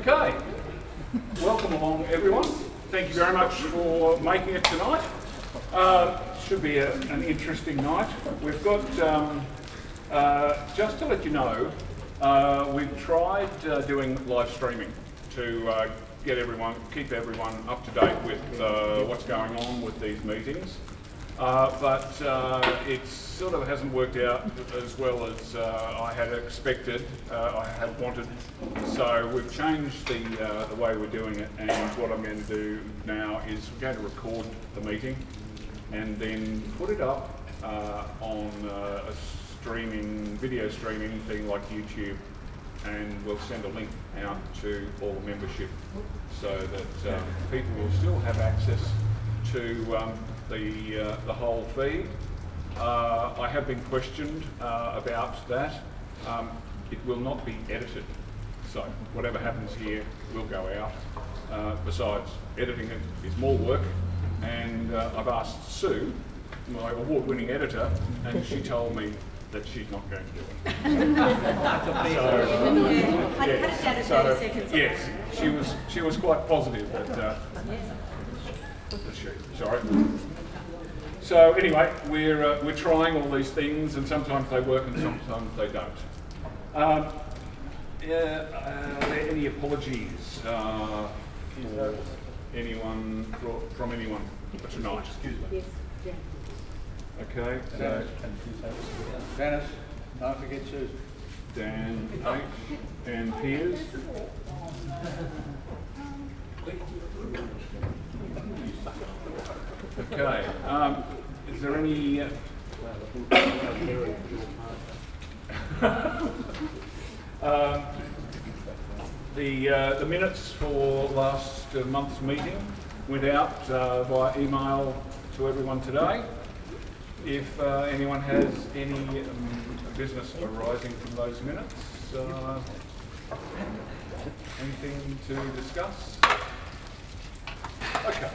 Okay, welcome along everyone. Thank you very much for making it tonight. Should be an interesting night. We've got, just to let you know, we've tried doing live streaming to keep everyone up to date with what's going on with these meetings. But it sort of hasn't worked out as well as I had expected, I had wanted. So we've changed the way we're doing it, and what I'm going to do now is we're going to record the meeting and then put it up on a video streaming thing like YouTube, and we'll send a link out to all membership so that people will still have access to the whole feed. I have been questioned about that. It will not be edited, so whatever happens here will go out. Besides, editing it is more work, and I've asked Sue, my award-winning editor, and she told me that she's not going to do it. Yes, she was quite positive that. Sorry. So anyway, we're trying all these things, and sometimes they work and sometimes they don't. Are there any apologies for anyone from anyone tonight? Excuse me. Yes. Yeah. Okay. So Dennis, don't forget Susan. Dan H. and Piers. Okay. Is there any? The minutes for last month's meeting went out via email to everyone today. If anyone has any business arising from those minutes, anything to discuss? Okay.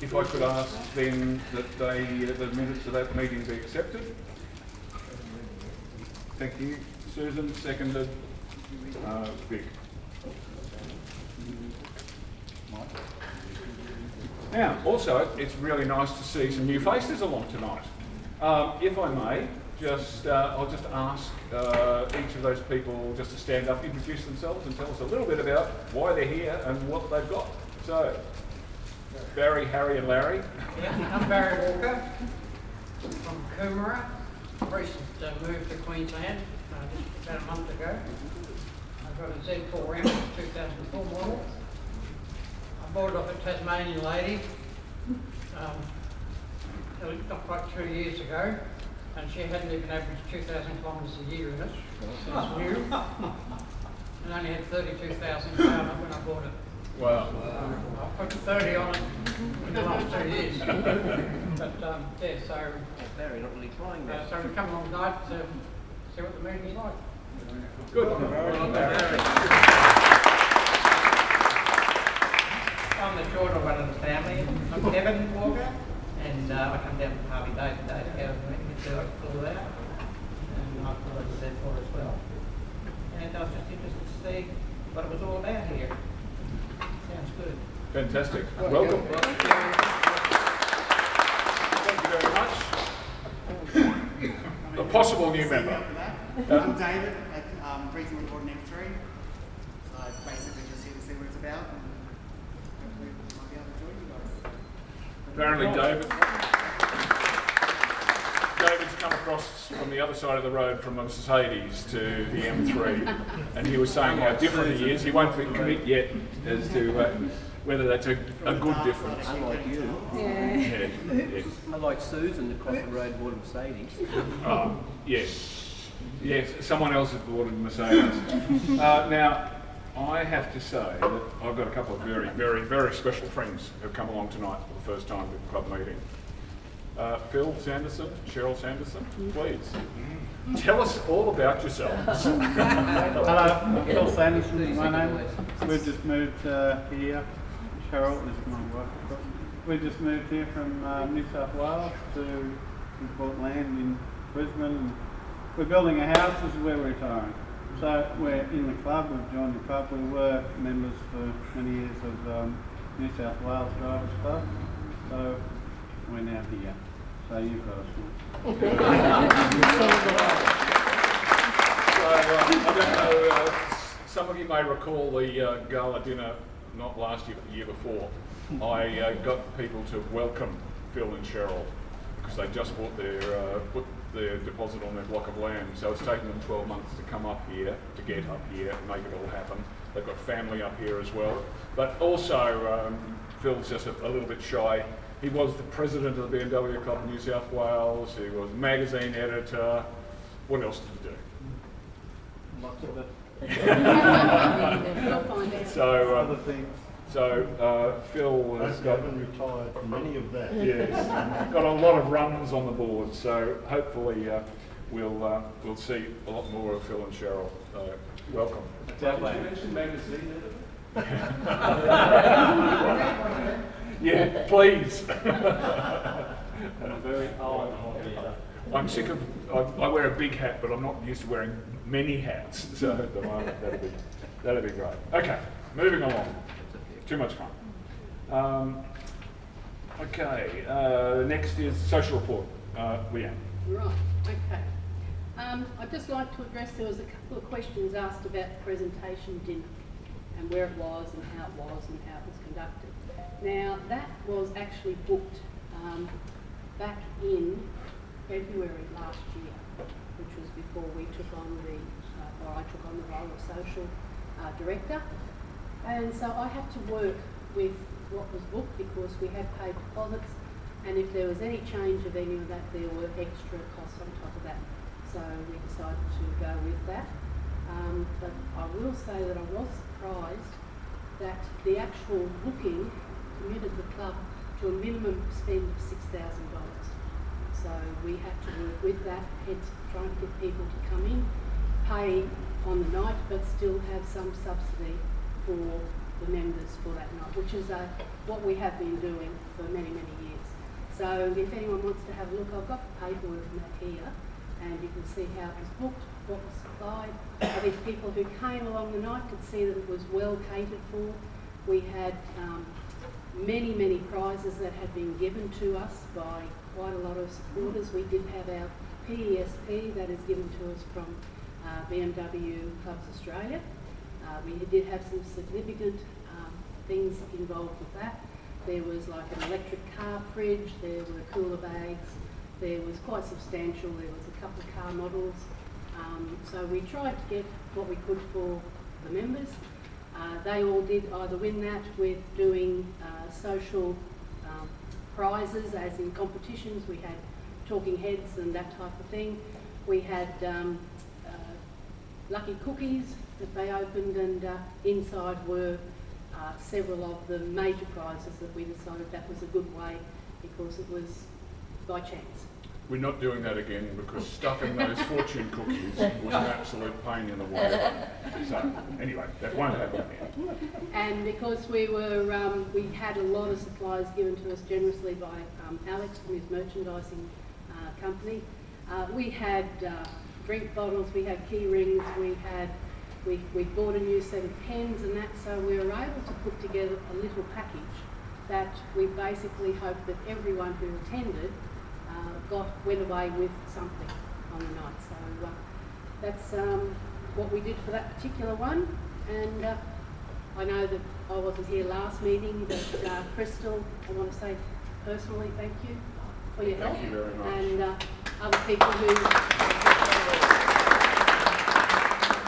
If I could ask then that the minutes of that meeting be accepted. Thank you. Susan, seconded. Vic. Now, also, it's really nice to see some new faces along tonight. If I may, I'll just ask each of those people just to stand up, introduce themselves, and tell us a little bit about why they're here and what they've got. So, Barry, Harry, and Larry. Yeah, I'm Barry Walker from Coomera. Recently moved to Queensland just about a month ago. I've got a Z4M 2004 model. I bought it off a Tasmanian lady not quite 2 years ago, and she hadn't even averaged 2,000 kilometres a year in it. So it's new. And only had 32,000 power when I bought it. Wow. I put 30 on it in the last 2 years. But yeah, so Larry, not really trying that. so we come along tonight to see what the meeting's like. Good. I'm the shorter one of the family. I'm Kevin Walker, and I come down from Harvey Day today to go and get the pull out. And I've got a Z4 as well. And I was just interested to see what it was all about here. Sounds good. Fantastic. Welcome. Thank you very much. A possible new member. I'm David, recently bought an M3, so basically just here to see what it's about, and hopefully might be able to join you guys. Apparently David's come across from the other side of the road from a Mercedes to the M3, and he was saying how different he is. He won't commit yet as to whether that's a good difference. Unlike you. Yeah. I like Susan across the road bought a Mercedes. Oh, yes. Yes, someone else has bought a Mercedes. Now, I have to say that I've got a couple of very, very, very special friends who have come along tonight for the first time at the club meeting. Phil Sanderson, Cheryl Sanderson, please. Tell us all about yourselves. Hello, Phil Sanderson is my name. We've just moved here. Cheryl is my wife. We just moved here from New South Wales we bought land in Brisbane. We're building a house. This is where we're retiring. So we're in the club, we've joined the club. We were members for many years of New South Wales Drivers Club. So we're now here. So you've got us. I don't know, some of you may recall the gala dinner, not last year but the year before. I got people to welcome Phil and Cheryl because they just bought put their deposit on their block of land. So it's taken them 12 months to come up here, to get up here and make it all happen. They've got family up here as well. But also, Phil's just a little bit shy. He was the president of the BMW Club in New South Wales. He was magazine editor. What else did he do? Lots of it. So, Other things. so Phil has got retired from any of that. yes, got a lot of runs on the board. So hopefully we'll see a lot more of Phil and Cheryl. So welcome. Did you mention magazine editor? Yeah, please. I'm a very old hobby. I'm sick of. I wear a big hat, but I'm not used to wearing many hats. So at the moment, that'd be great. Okay, moving along. Too much fun. Okay, next is social report. Leanne. Right. Okay. I'd just like to address. There was a couple of questions asked about the presentation dinner and where it was and how it was and how it was conducted. Now that was actually booked back in February last year, which was before we took on I took on the role of social director. And so I had to work with what was booked because we had paid deposits, and if there was any change of any of that, there were extra costs on top of that. So we decided to go with that. But I will say that I was surprised that the actual booking committed the club to a minimum spend of $6,000. So we had to work with that, hence trying to get people to come in, pay on the night, but still have some subsidy for the members for that night, which is what we have been doing for many, many years. So if anyone wants to have a look, I've got the paperwork on that here, and you can see how it was booked, what was supplied. I think people who came along the night could see that it was well catered for. We had many, many prizes that had been given to us by quite a lot of supporters. We did have our PESP that is given to us from BMW Clubs Australia. We did have some significant things involved with that. There was like an electric car fridge, there were cooler bags, there was quite substantial, there was a couple of car models. So we tried to get what we could for the members. They all did either win that with doing social prizes, as in competitions. We had talking heads and that type of thing. We had lucky cookies that they opened, and inside were several of the major prizes that we decided that was a good way because it was by chance. We're not doing that again because stuffing those fortune cookies was an absolute pain in the way. So anyway, that won't happen again. And because we had a lot of supplies given to us generously by Alex from his merchandising company. We had drink bottles, we had key rings, we bought a new set of pens and that, so we were able to put together a little package that we basically hoped that everyone who attended went away with something on the night. So that's what we did for that particular one. And I know that I wasn't here last meeting, but Crystal, I want to say personally thank you for your help. Thank you very much. And other people who...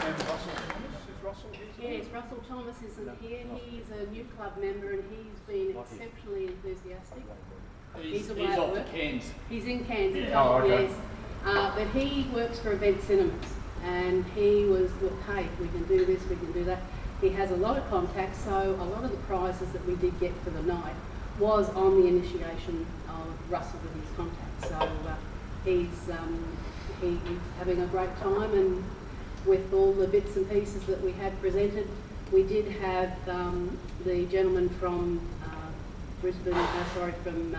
And Russell Thomas, is Russell here? Yes, Russell Thomas isn't here. He's a new club member and he's been exceptionally enthusiastic. He's away at work. He's in Cairns. Oh, okay. Yes. But he works for Event Cinemas, and he was, look, hey, we can do this, we can do that. He has a lot of contacts, so a lot of the prizes that we did get for the night was on the initiation of Russell with his contacts. So he's having a great time, and with all the bits and pieces that we had presented, we did have the gentleman from Brisbane, from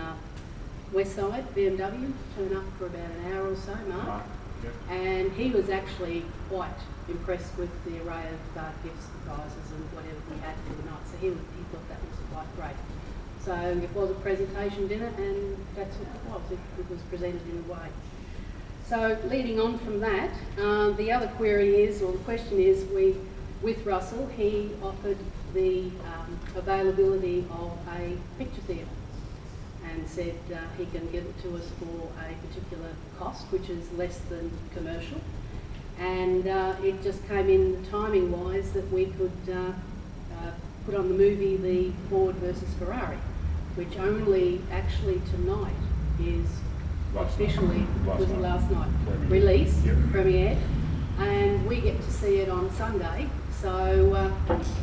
Westside, BMW, turn up for about an hour or so, Mark. And he was actually quite impressed with the array of gifts, prizes and whatever we had for the night. So he thought that was quite great. So it was a presentation dinner, and that's what it was. It was presented in a way. So leading on from that, the other query is, or the question is, with Russell, he offered the availability of a picture theatre and said he can give it to us for a particular cost, which is less than commercial. And it just came in timing-wise that we could put on the movie the Ford versus Ferrari, which only actually tonight is officially, last night, released, premiered, and we get to see it on Sunday. So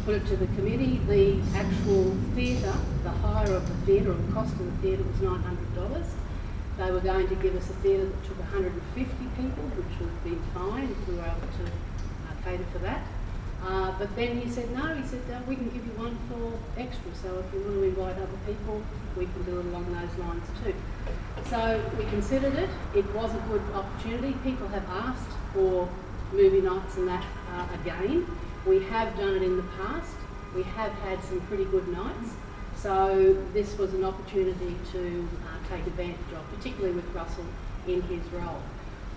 put it to the committee. The actual theatre, the hire of the theatre, or the cost of the theatre was $900. They were going to give us a theatre that took 150 people, which would be fine if we were able to cater for that. But then he said, no, he said, we can give you one for extra. So if you want to invite other people, we can do it along those lines too. So we considered it. It was a good opportunity. People have asked for movie nights and that again. We have done it in the past. We have had some pretty good nights. So this was an opportunity to take advantage of, particularly with Russell in his role.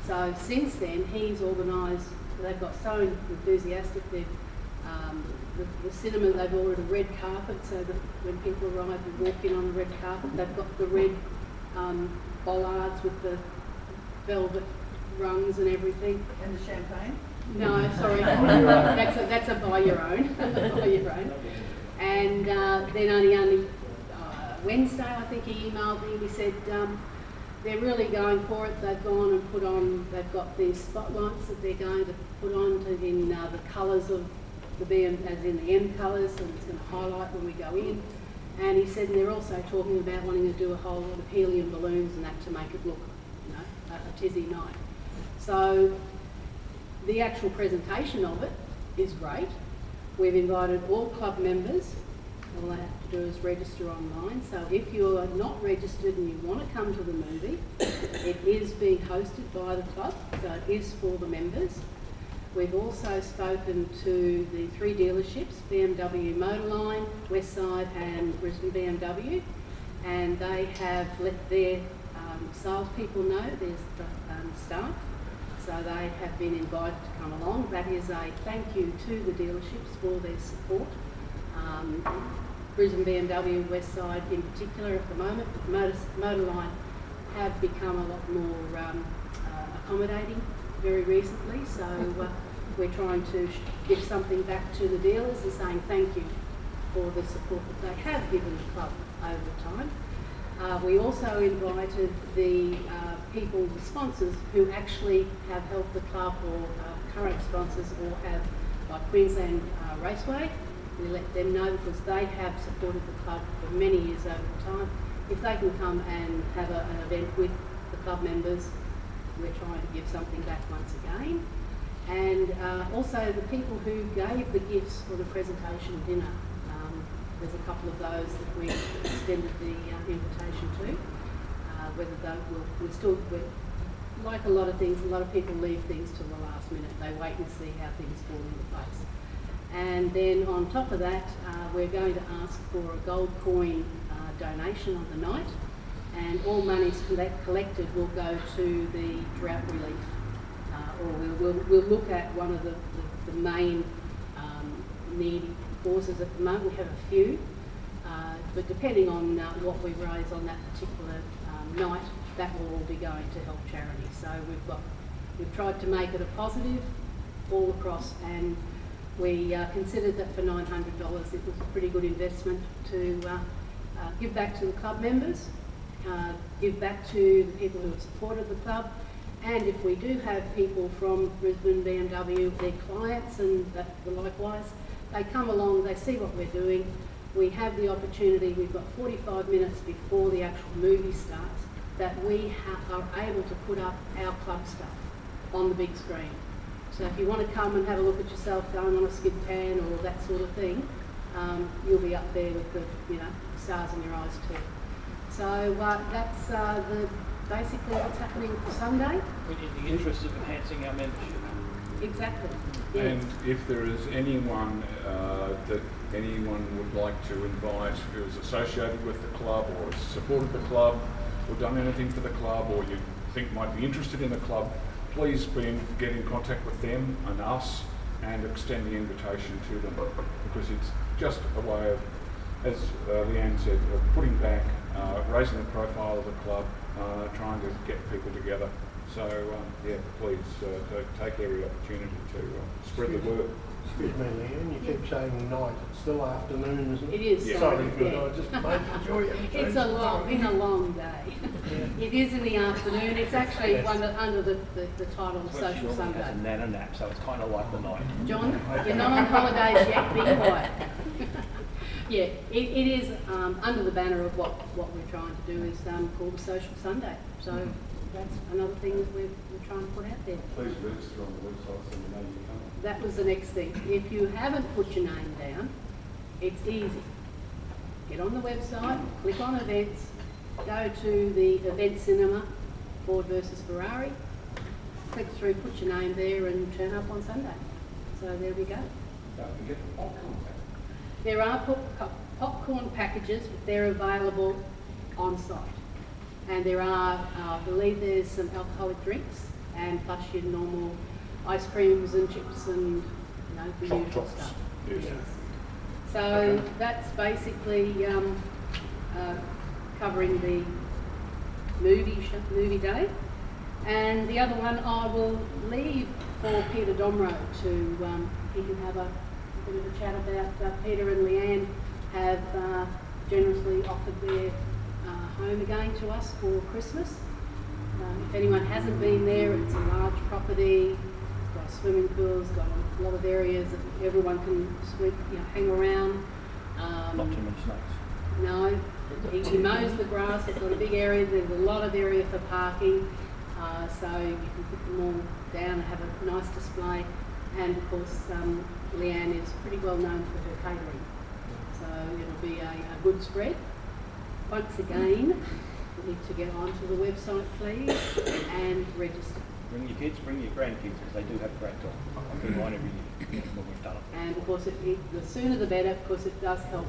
So since then, he's organised, they've got so enthusiastic, they've, the cinema, they've ordered a red carpet so that when people arrive and walk in on the red carpet, they've got the red bollards with the velvet rungs and everything. And the champagne? No, sorry, that's a buy your own. Buy your own. And then only Wednesday, I think he emailed me. He said they're really going for it. They've gone and put on. They've got these spotlights that they're going to put on in the colours of the BM, as in the M colours, and it's going to highlight when we go in. And he said, and they're also talking about wanting to do a whole lot of helium balloons and that to make it look, you know, a tizzy night. So the actual presentation of it is great. We've invited all club members. All they have to do is register online. So if you are not registered and you want to come to the movie, it is being hosted by the club, so it is for the members. We've also spoken to the 3 dealerships, BMW Motorline, Westside and Brisbane BMW, and they have let their salespeople know, there's the staff, so they have been invited to come along. That is a thank you to the dealerships for their support. Brisbane BMW, Westside in particular at the moment, but Motorline have become a lot more accommodating very recently, so we're trying to give something back to the dealers and saying thank you for the support that they have given the club over time. We also invited the people, the sponsors, who actually have helped the club, or current sponsors, or have, like Queensland Raceway. We let them know because they have supported the club for many years over time. If they can come and have an event with the club members, we're trying to give something back once again. And also the people who gave the gifts for the presentation dinner. There's a couple of those that we extended the invitation to. Whether they we're like a lot of things, a lot of people leave things till the last minute. They wait and see how things fall into place. And then on top of that, we're going to ask for a gold coin donation on the night, and all monies collected will go to the drought relief. Or we'll look at one of the main needy causes at the moment. We have a few, but depending on what we raise on that particular night, that will all be going to help charity. So we've tried to make it a positive all across, and we considered that for $900 it was a pretty good investment to give back to the club members, give back to the people who have supported the club, and if we do have people from Brisbane BMW, their clients and likewise, they come along, they see what we're doing. We have the opportunity, we've got 45 minutes before the actual movie starts, that we are able to put up our club stuff on the big screen. So if you want to come and have a look at yourself going on a skid pan or that sort of thing, you'll be up there with the stars in your eyes too. So that's the basically what's happening for Sunday. In the interest of enhancing our membership. Exactly. Yes. And if there is anyone that anyone would like to invite who is associated with the club or has supported the club or done anything for the club or you think might be interested in the club, please get in contact with them and us and extend the invitation to them, because it's just a way of, as Leanne said, of putting back, raising the profile of the club, trying to get people together. So, yeah, please take every opportunity to spread the word. Excuse me, Leanne, you keep saying night. It's still afternoon, isn't it? It is. Yeah. Sorry, Yeah. good. I just making sure you haven't It's changed been a long day. It is in the afternoon. It's actually under the title of Social Has a Sunday. nana nap, so it's kind of like the night. John, you're not on holidays yet. Be quiet. Yeah, it is under the banner of what we're trying to do is called a Social Sunday. So that's another thing that we're trying to put out there. Please register on the website so we know you come. That was the next thing. If you haven't put your name down, it's easy. Get on the website, click on events, go to the event cinema, Ford versus Ferrari, click through, put your name there and turn up on Sunday. So there we go. Don't forget the popcorn. There are popcorn packages, but they're available on site. And there are, I believe there's some alcoholic drinks and plus your normal ice creams and chips and the usual stuff. Yes. So that's basically covering the movie day. And the other one I will leave for Peter Domro to he can have a bit of a chat about. Peter and Leanne have generously offered their home again to us for Christmas. If anyone hasn't been there, it's a large property. It's got a swimming pool. It's got a lot of areas that everyone can hang around. Not too many snakes. No, he mows the grass. It's got a big area. There's a lot of area for parking, so you can put them all down and have a nice display. And of course, Leanne is pretty well known for her catering, so it'll be a good spread. Once again, you need to get onto the website, please, and register. Bring your kids, bring your grandkids, because they do have a great time. I've been mine every year when we've done it. And of course, the sooner the better, because it does help.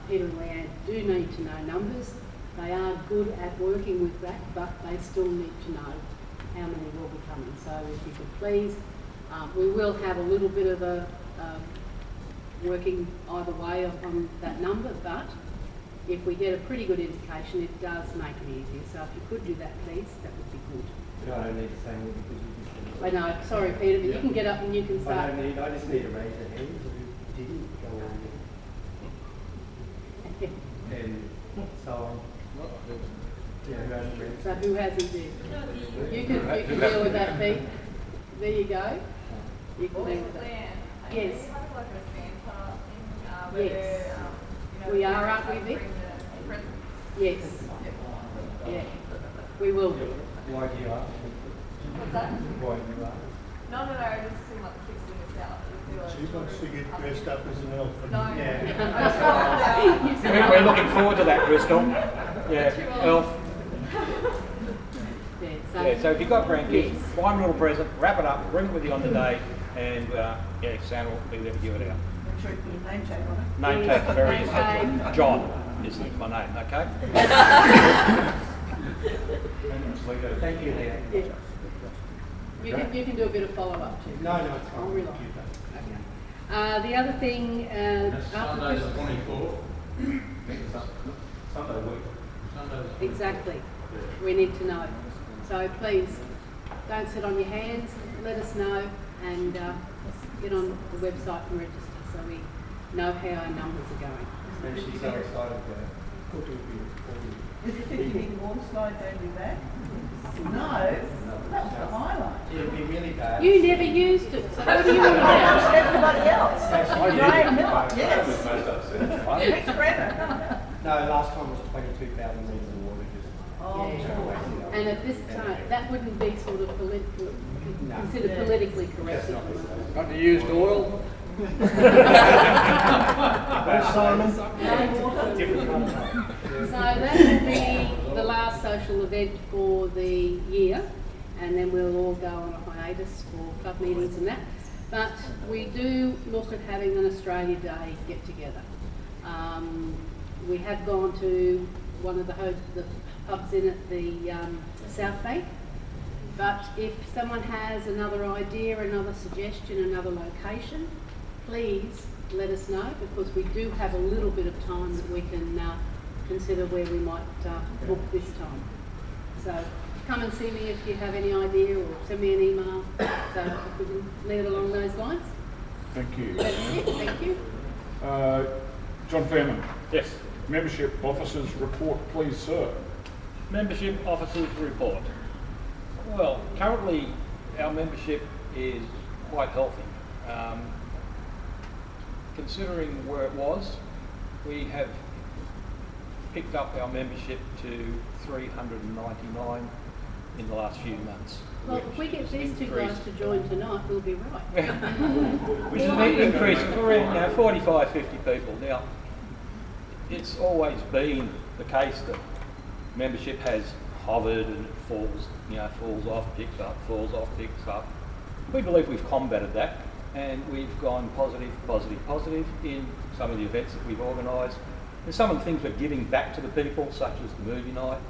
Peter and Leanne do need to know numbers. They are good at working with that, but they still need to know how many will be coming. So if you could please, we will have a little bit of a working either way on that number, but if we get a pretty good indication, it does make it easier. So if you could do that, please, that would be good. I don't need to say anything because you just... I know, sorry Peter, but you can get up and you can start. I just need to raise a hand who didn't go on there. And so, yeah, who hasn't read? So who hasn't did? You can deal with that, Pete. There you go. You can deal with that. Yes. Yes. We are, aren't we, Vic? Yes. Yeah. We will do. Why do you ask? What's that? Why do you ask? No, it just seemed like the kids doing this out. She wants to get dressed up as an elf. No. Yeah. We're looking forward to that, Crystal. Yeah, Elf. Yeah, so if you've got grandkids, buy them a little present, wrap it up, bring it with you on the day, and yeah, Santa will be there to give it out. Make sure you put your name tag on it. Name tag, very essential. John is my name, okay? Thank you, Leah. Yeah. You can do a bit of follow-up too. No, it's I'll fine. rely. Okay. The other thing, after Sunday the Christmas- 24th. Sunday week. Exactly. We need to know. So please, don't sit on your hands. Let us know and get on the website and register so we know how our numbers are going. And she's so excited about it. Is it 50 big water slide, don't do that? No, that was the highlight. It'd be really bad. You never used it, so what do you want to Everybody else. I did. Graham Miller, yes. Next forever. No, last time was 22,000 litres of water. Oh, do? And at this time, that wouldn't be sort of considered politically correct. Got the used oil? Simon? So that will be the last social event for the year, and then we'll all go on a hiatus for club meetings and that. But we do look at having an Australia Day get-together. We have gone to one of the pubs in at the South Bank, but if someone has another idea, another suggestion, another location, please let us know, because we do have a little bit of time that we can consider where we might book this time. So come and see me if you have any idea, or send me an email, so if we can leave it along those lines. Thank you. That's it, thank you. John Fairman. Yes. Membership officers report, please, sir. Membership officers report. Well, currently our membership is quite healthy. Considering where it was, we have picked up our membership to 399 in the last few months. Well, if we get these two guys to join tonight, we'll be right. Which is an increase for 45, 50 people. Now, it's always been the case that membership has hovered and it falls, falls off, picks up, falls off, picks up. We believe we've combated that, and we've gone positive, positive, positive in some of the events that we've organised. And some of the things we're giving back to the people, such as the movie night,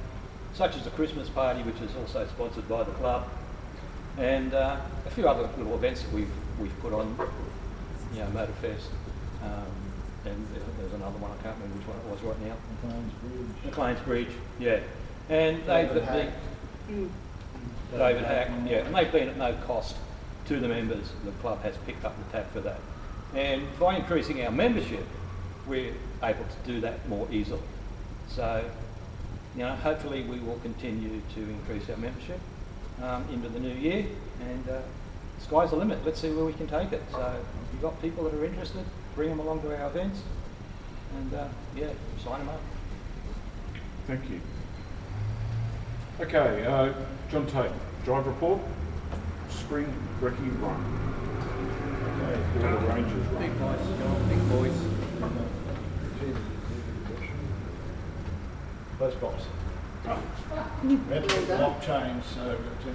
such as the Christmas party, which is also sponsored by the club, and a few other little events that we've put on, Motorfest, and there's another one, I can't remember which one it was right now. McLean's Bridge, yeah. And David Hack, yeah, and they've been at no cost to the members. The club has picked up the tab for that. And by increasing our membership, we're able to do that more easily. So, hopefully we will continue to increase our membership into the new year, and sky's the limit. Let's see where we can take it. So if you've got people that are interested, bring them along to our events, and sign them up. Thank you. Okay, John Tate, drive report, Spring Brekkie Run. Okay, Board of Rangers Run. Big boys, John, big boys. Those box. We had to put the lock change, so we've got 2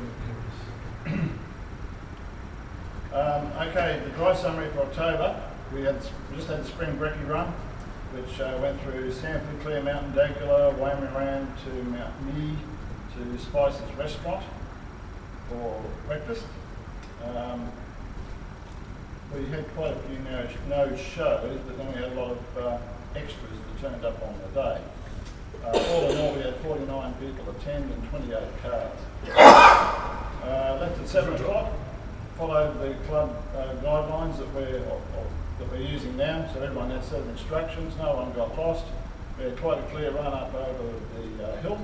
minutes. Okay, the dry summary for October. We just had the Spring Brekkie Run, which went through Sanford, Clear Mountain, Dagula, Wameran to Mount Mee to Spice's Restaurant for breakfast. We had quite a few no shows, but then we had a lot of extras that turned up on the day. All in all, we had 49 people attend and 28 cars. Left at 7 o'clock, followed the club guidelines that we're using now, so everyone had set of instructions, no one got lost. We had quite a clear run up over the hill.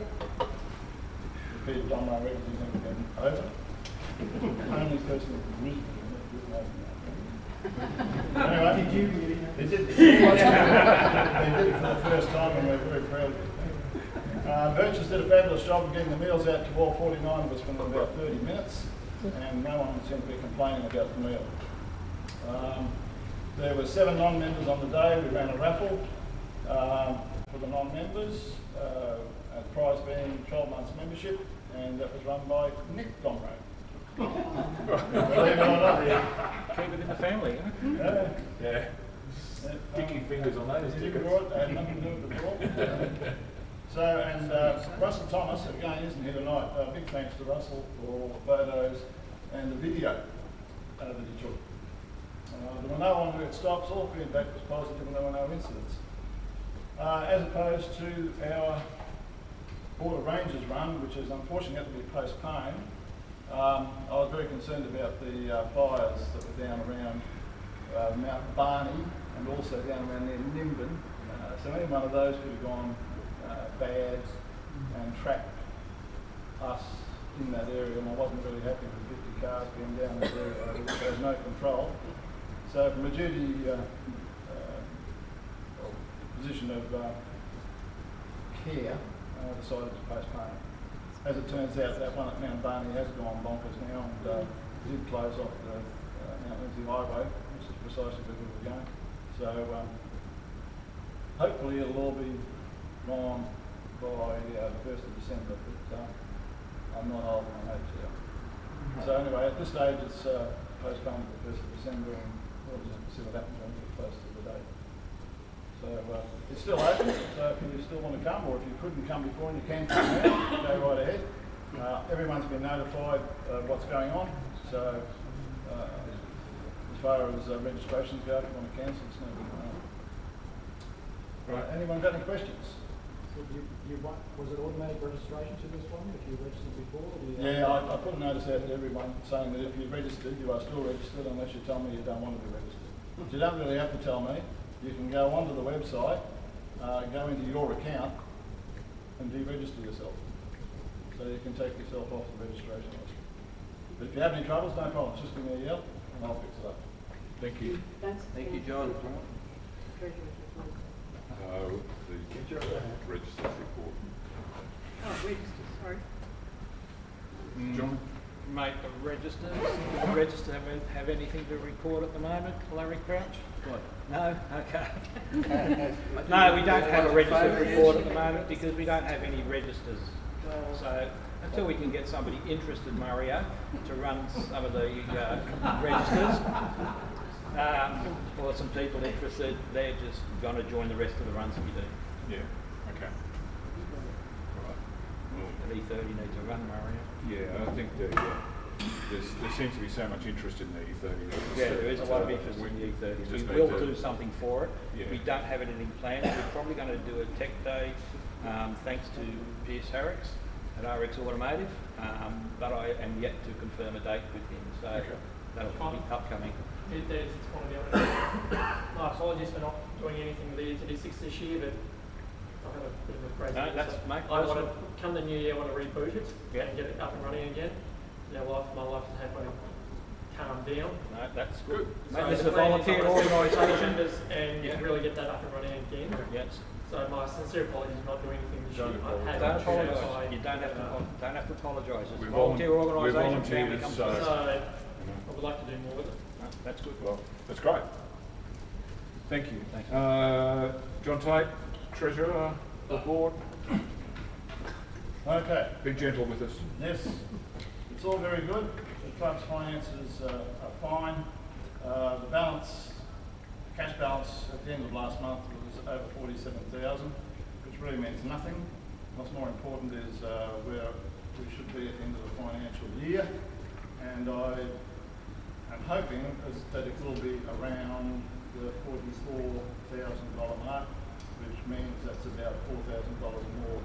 Peter Don reckons he's never been over. Only person that can read anyway, they did it for the first time, and we're very proud of it. Birches did a fabulous job of getting the meals out to all 49 of us within about 30 minutes, and no one seemed to be complaining about the meal. There were 7 non-members on the day. We ran a raffle for the non-members, the prize being 12 months membership, and that was run by Nick Domro. Believe it or not, Keep it in the family, Yeah. Sticky fingers on those tickets. I had nothing to do with it before. So, and Russell Thomas, again, isn't here tonight. Big thanks to Russell for all the photos and the video that he took. There were no on-route stops. All feedback was positive and there were no incidents. As opposed to our Board of Rangers run, which is unfortunately had to be postponed. I was very concerned about the fires that were down around Mount Barney and also down around near Nimbin. So any one of those could have gone bad and trapped us in that area, and I wasn't really happy with 50 cars being down that area. There was no control. So from a duty position of care, I decided to postpone it. As it turns out, that one at Mount Barney has gone bonkers now and did close off the Mount Lindsay Highway, which is precisely where we were going. So hopefully it'll all be gone by the 1st of December, but I'm not holding my hopes here. So anyway, at this stage it's postponed to the 1st of December, and we'll just see what happens when we get close to the date. So it's still open, so if you still want to come, or if you couldn't come before and you can come now, go right ahead. Everyone's been notified of what's going on, so as far as registrations go, if you want to cancel, it's no big deal. Right, anyone got any questions? So was it automatic registration to this one if you registered before? Or Yeah, I put a notice out to everyone saying that if you're registered, you are still registered unless you tell me you don't want to be registered. You don't really have to tell me. You can go onto the website, go into your account and deregister yourself. So you can take yourself off the registration list. But if you have any troubles, no problem. Just give me a yell and I'll fix it up. Thank you. Thank you, John. The registered report. Oh, register, sorry. John? Mate, the register have anything to report at the moment, Larry Crouch? What? No? Okay. No, we don't have a registered report at the moment because we don't have any registers. So until we can get somebody interested, Mario, to run some of the registers, or some people interested, they're just going to join the rest of the runs that we do. Yeah, okay. The E30 needs a run, Mario. Yeah, I think there seems to be so much interest in the E30. Yeah, there is a lot of interest in the E30. We will do something for it. Yeah. We don't have anything planned. We're probably going to do a tech day, thanks to Pierce Harricks at RX Automotive, but I am yet to confirm a date with him, so that'll be upcoming. There's one of the other. My apologies for not doing anything with the E36 this year, but I've had a bit of a crazy No, year, that's, so mate, I want to come the new year. I want to reboot it Yeah. and get it up and running again. My life has had to calm down. No, that's good. So Mate, this is the a plan volunteer I want to see organisation. members and Yeah. really get that up and running again. Yes. So my sincere apologies for not doing anything this Don't year. apologise. I Don't had apologise. You don't have to apologise. It's We're a volunteer we're organisation. Family volunteers, comes so- first. So I would like to do more with it. No, that's good. Well, that's great. Thank you. Thank you. John Tate, Treasurer of the Board. Okay. Be gentle with us. Yes, it's all very good. The club's finances are fine. The balance, cash balance at the end of last month was over 47,000, which really means nothing. What's more important is where we should be at the end of the financial year, and I am hoping that it will be around the $44,000 mark, which means that's about $4,000 more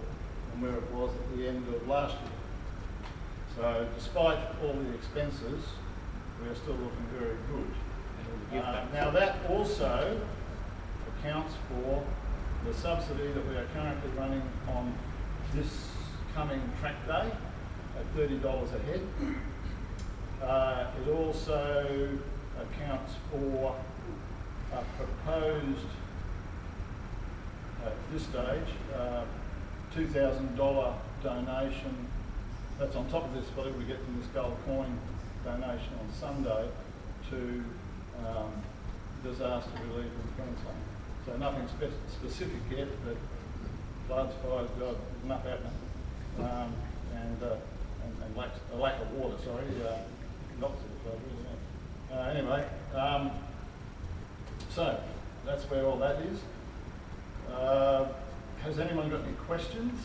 than where it was at the end of last year. So despite all the expenses, we are still looking very good. Now that also accounts for the subsidy that we are currently running on this coming track day at $30 a head. It also accounts for a proposed, at this stage, $2,000 donation. That's on top of this, whatever we get from this gold coin donation on Sunday to disaster relief in Queensland. So nothing specific yet, but floods, fires, God, enough happening. And a lack of water, sorry, not to the flood, really. Anyway, so that's where all that is. Has anyone got any questions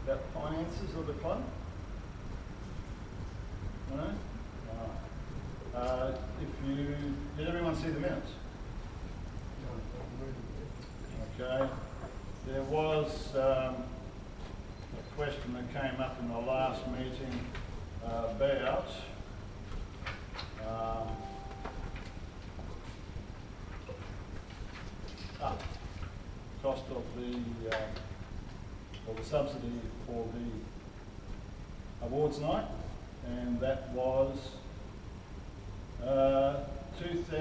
about the finances of the club? No? Did everyone see the minutes? Okay. There was a question that came up in the last meeting about cost of the subsidy for the awards night, and that was $2,458.46.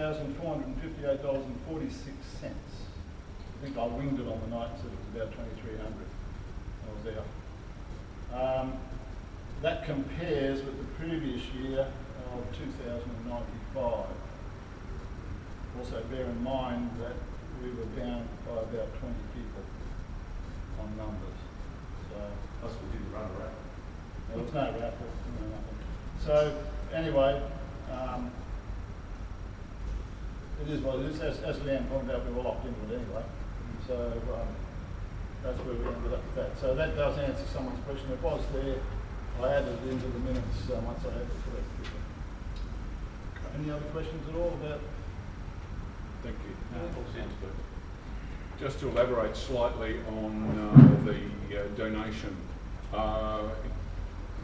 I think I winged it on the night, so it was about $2,300. I was there. That compares with the previous year of 2,095. Also bear in mind that we were down by about 20 people on numbers. Plus we didn't run around. There was no raffle, no nothing. So anyway, it is what it is. As Leanne pointed out, we were locked into it anyway. So that's where we ended up with that. So that does answer someone's question. It was there. I added it into the minutes once I had it corrected. Any other questions at all about? Thank you. No, all sounds good. Just to elaborate slightly on the donation,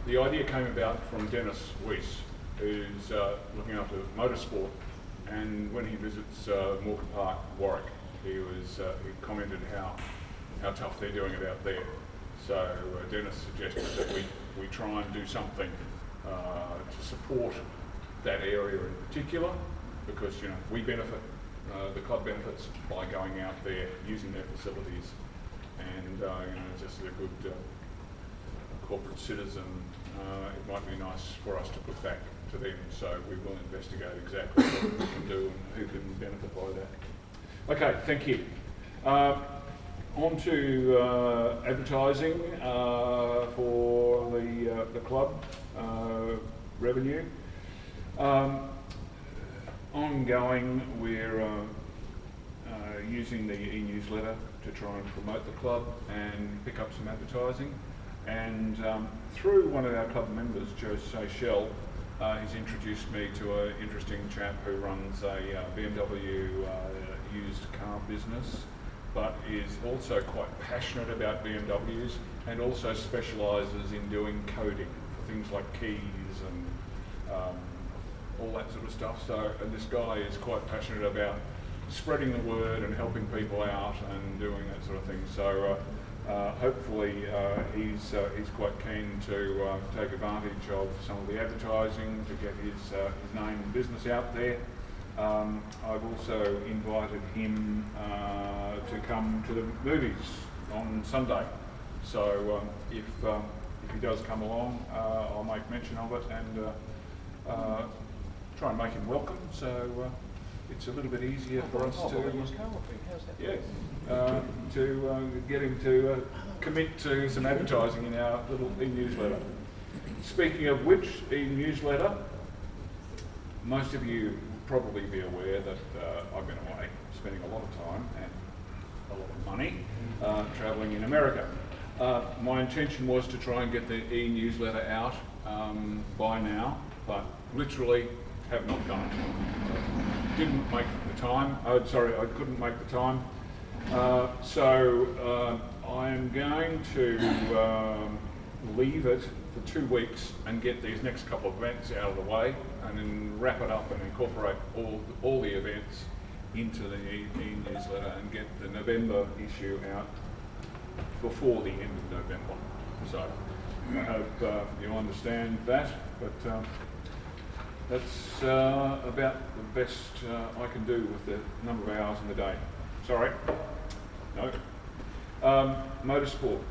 the idea came about from Dennis Weiss, who's looking after Motorsport, and when he visits Moorcock Park, Warwick, he commented how tough they're doing it out there. So Dennis suggested that we try and do something to support that area in particular, because we benefit, the club benefits by going out there, using their facilities, and just as a good corporate citizen, it might be nice for us to put back to them. So we will investigate exactly what we can do and who can benefit by that. Okay, thank you. On to advertising for the club revenue. Ongoing, we're using the eNewsletter to try and promote the club and pick up some advertising. And through one of our club members, Joe Seychelles, he's introduced me to an interesting chap who runs a BMW used car business, but is also quite passionate about BMWs and also specialises in doing coding for things like keys and all that sort of stuff. So, and this guy is quite passionate about spreading the word and helping people out and doing that sort of thing. So hopefully he's quite keen to take advantage of some of the advertising to get his name and business out there. I've also invited him to come to the movies on Sunday. So if he does come along, I'll make mention of it and try and make him welcome. So it's a little bit easier for us to get him to commit to some advertising in our little e-newsletter. Speaking of which, e-newsletter, most of you probably be aware that I've been away, spending a lot of time and a lot of money travelling in America. My intention was to try and get the e-newsletter out by now, but literally have not done it. Didn't make the time. I couldn't make the time. So I'm going to leave it for 2 weeks and get these next couple of events out of the way, and then wrap it up and incorporate all the events into the e-newsletter and get the November issue out before the end of November. So I hope you understand that, but that's about the best I can do with the number of hours in the day. Sorry? No. Motorsport.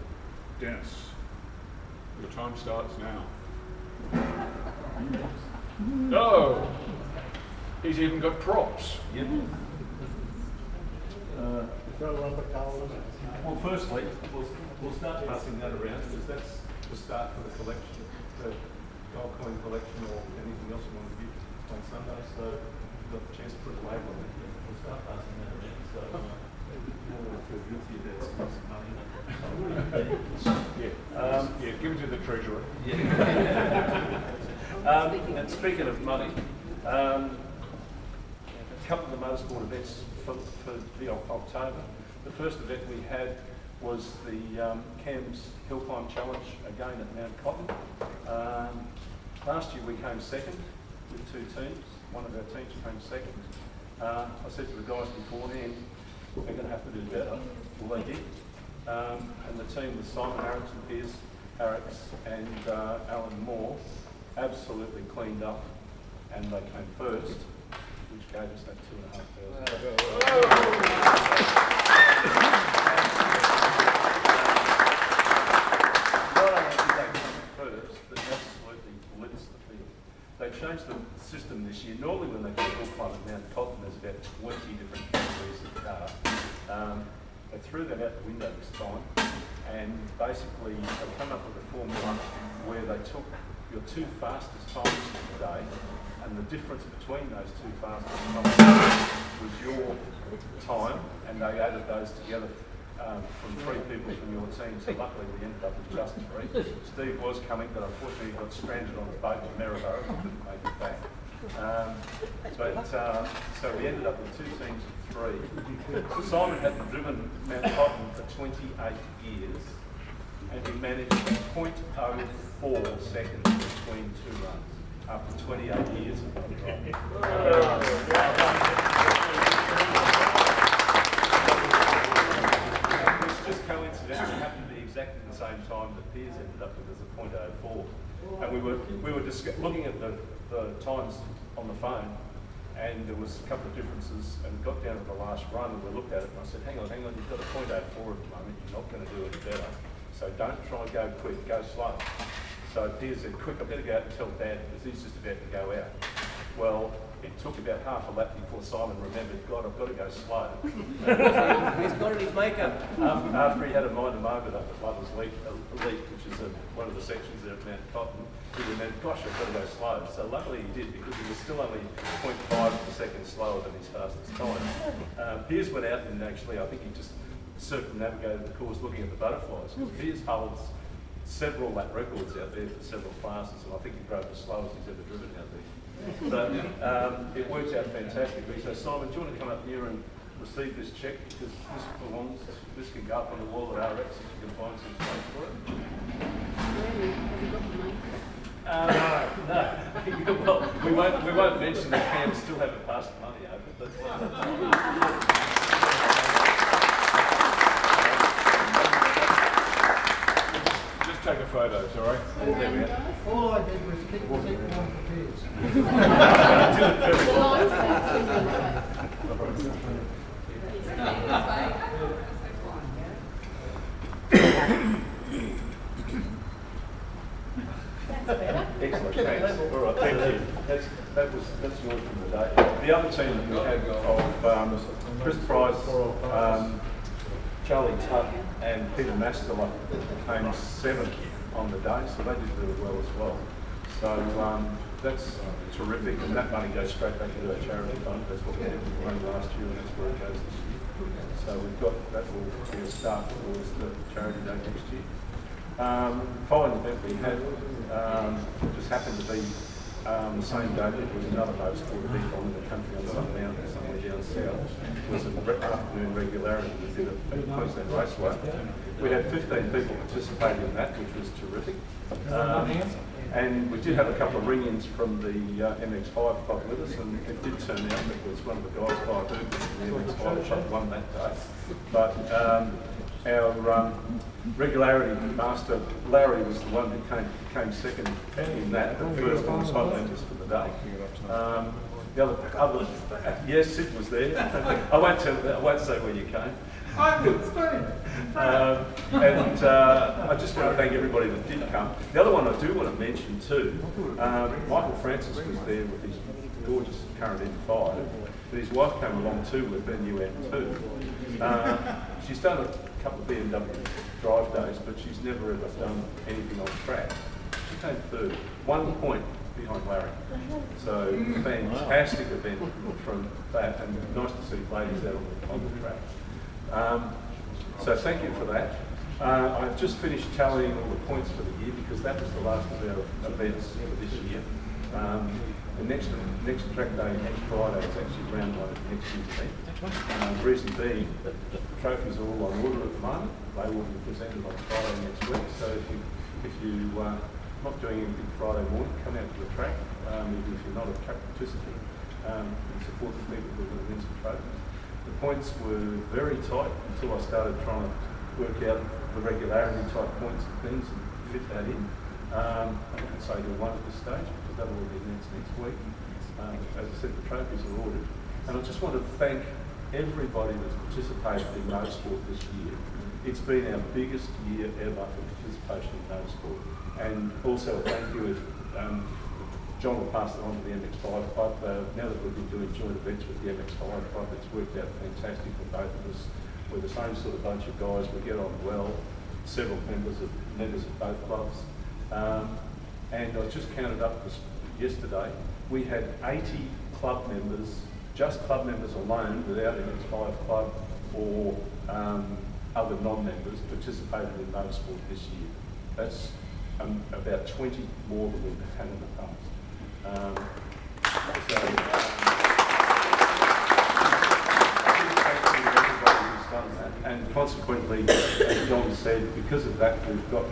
Dennis, your time starts now. Oh! He's even got props. Yep. Well, firstly, we'll start passing that around because that's the start for the collection, the gold coin collection or anything else you want to give on Sunday. So we've got the chance to put a label on it. We'll start passing that around. So you don't want to feel guilty about spending some money. Yeah, give it to the treasurer. Yeah. And speaking of money, a couple of the motorsport events for the October. The first event we had was the Cam's Hill Climb Challenge, again at Mount Cotton. Last year we came second with 2 teams. One of our teams came second. I said to the guys beforehand, we're going to have to do better. Well, they did. And the team with Simon Harris and Piers Harris and Alan Moore absolutely cleaned up, and they came first, which gave us that $2,500. Not only did they come first, but absolutely blitzed the field. They changed the system this year. Normally when they go to Hill Climb at Mount Cotton, there's about 20 different categories of car. They threw that out the window this time, and basically they come up with a formula where they took your two fastest times of the day, and the difference between those two fastest times was your time, and they added those together from 3 people from your team. So luckily we ended up with just 3. Steve was coming, but unfortunately he got stranded on the boat in Maryborough and couldn't make it back. So we ended up with 2 teams of 3. Simon hadn't driven Mount Cotton for 28 years, and he managed 0.04 seconds between 2 runs after 28 years of not driving. It's just coincidental. It happened to be exactly the same time that Piers ended up with as a 0.04. And we were looking at the times on the phone, and there was a couple of differences, and we got down to the last run and we looked at it and I said, hang on, you've got a 0.04 at the moment, you're not going to do any better. So don't try and go quick, go slow. So Piers said, quick, I better go out and tell Dad because he's just about to go out. Well, it took about half a lap before Simon remembered, God, I've got to go slow. He's got it in his makeup. After he had a mind moment up at Lovers Leap, which is one of the sections there at Mount Cotton, he remembered, gosh, I've got to go slow. So luckily he did, because he was still only 0.5 per second slower than his fastest time. Piers went out and actually, I think he just circumnavigated the course looking at the butterflies, because Piers holds several lap records out there for several classes, and I think he drove as slow as he's ever driven out there. But it worked out fantastically. So Simon, do you want to come up here and receive this cheque, because this can go up on the wall at RX if you can find some space for it. Really? Have you got the money? No. Well, we won't mention that Cam still haven't passed the money over, but Just take a photo, sorry. there we are. All I did was keep the seat warm for Piers. The lights are too Excellent, thanks. All right, thank you. That's yours from the day. The other team that we had of Chris Price, Charlie Tutt and Peter Masterlock came 7th on the day, so they did really well as well. So that's terrific, and that money goes straight back into our charity fund. That's what we did last year, and that's where it goes this year. So we've got, that will be a start towards the charity day next year. Following the event we had, just happened to be the same day that was another motorsport event on in the country on some mountain somewhere down south. It was an afternoon regularity we did at Queensland Raceway. We had 15 people participating in that, which was terrific. And we did have a couple of ring-ins from the MX5 club with us, and it did turn out that it was one of the guys by who the MX5 club won that day. But our regularity master, Larry, was the one who came second in that, the first on Highlanders for the day. The other, yes, Sid was there. I won't say where you came. And I just want to thank everybody that did come. The other one I do want to mention too, Michael Francis was there with his gorgeous current M5, but his wife came along too with her new M2. She's done a couple of BMW drive days, but she's never ever done anything on track. She came third, 1 point behind Larry. So fantastic event from that, and nice to see ladies out on the track. So thank you for that. I've just finished tallying all the points for the year, because that was the last of our events for this year. The next track day, next Friday, is actually round one of next year's event. The reason being, the trophies are all on order at the moment. They will be presented on Friday next week. So if you not doing anything Friday morning, come out to the track, even if you're not a track participant, and support the people who are going to win some trophies. The points were very tight until I started trying to work out the regularity type points and things and fit that in. I wouldn't say to one at this stage, because that will be announced next week. As I said, the trophies are ordered. And I just want to thank everybody that's participated in motorsport this year. It's been our biggest year ever for participation in motorsport. And also thank you, John will pass it on to the MX5 club. Now that we've been doing joint events with the MX5 club, it's worked out fantastic for both of us. We're the same sort of bunch of guys, we get on well. several members of both clubs. And I just counted up this yesterday, we had 80 club members, just club members alone, without MX5 club or other non-members, participated in Motorsport this year. That's about 20 more than we've had in the past. And consequently, as John said, because of that, we've got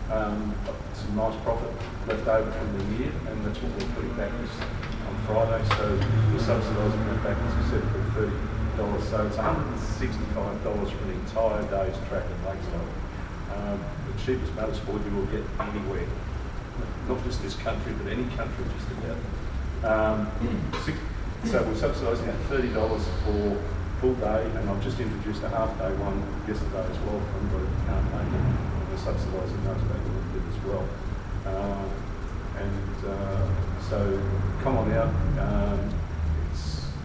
some nice profit left over from the year, and that's what we're putting back on Friday. So we're subsidising that back, as you said, for $30. So it's $165 for an entire day's track at Lakeside. The cheapest motorsport you will get anywhere, not just this country, but any country just about. So we're subsidising that $30 for full day, and I've just introduced a half day one yesterday as well for anybody who can't make it. We're subsidising those back a little bit as well. So come on out.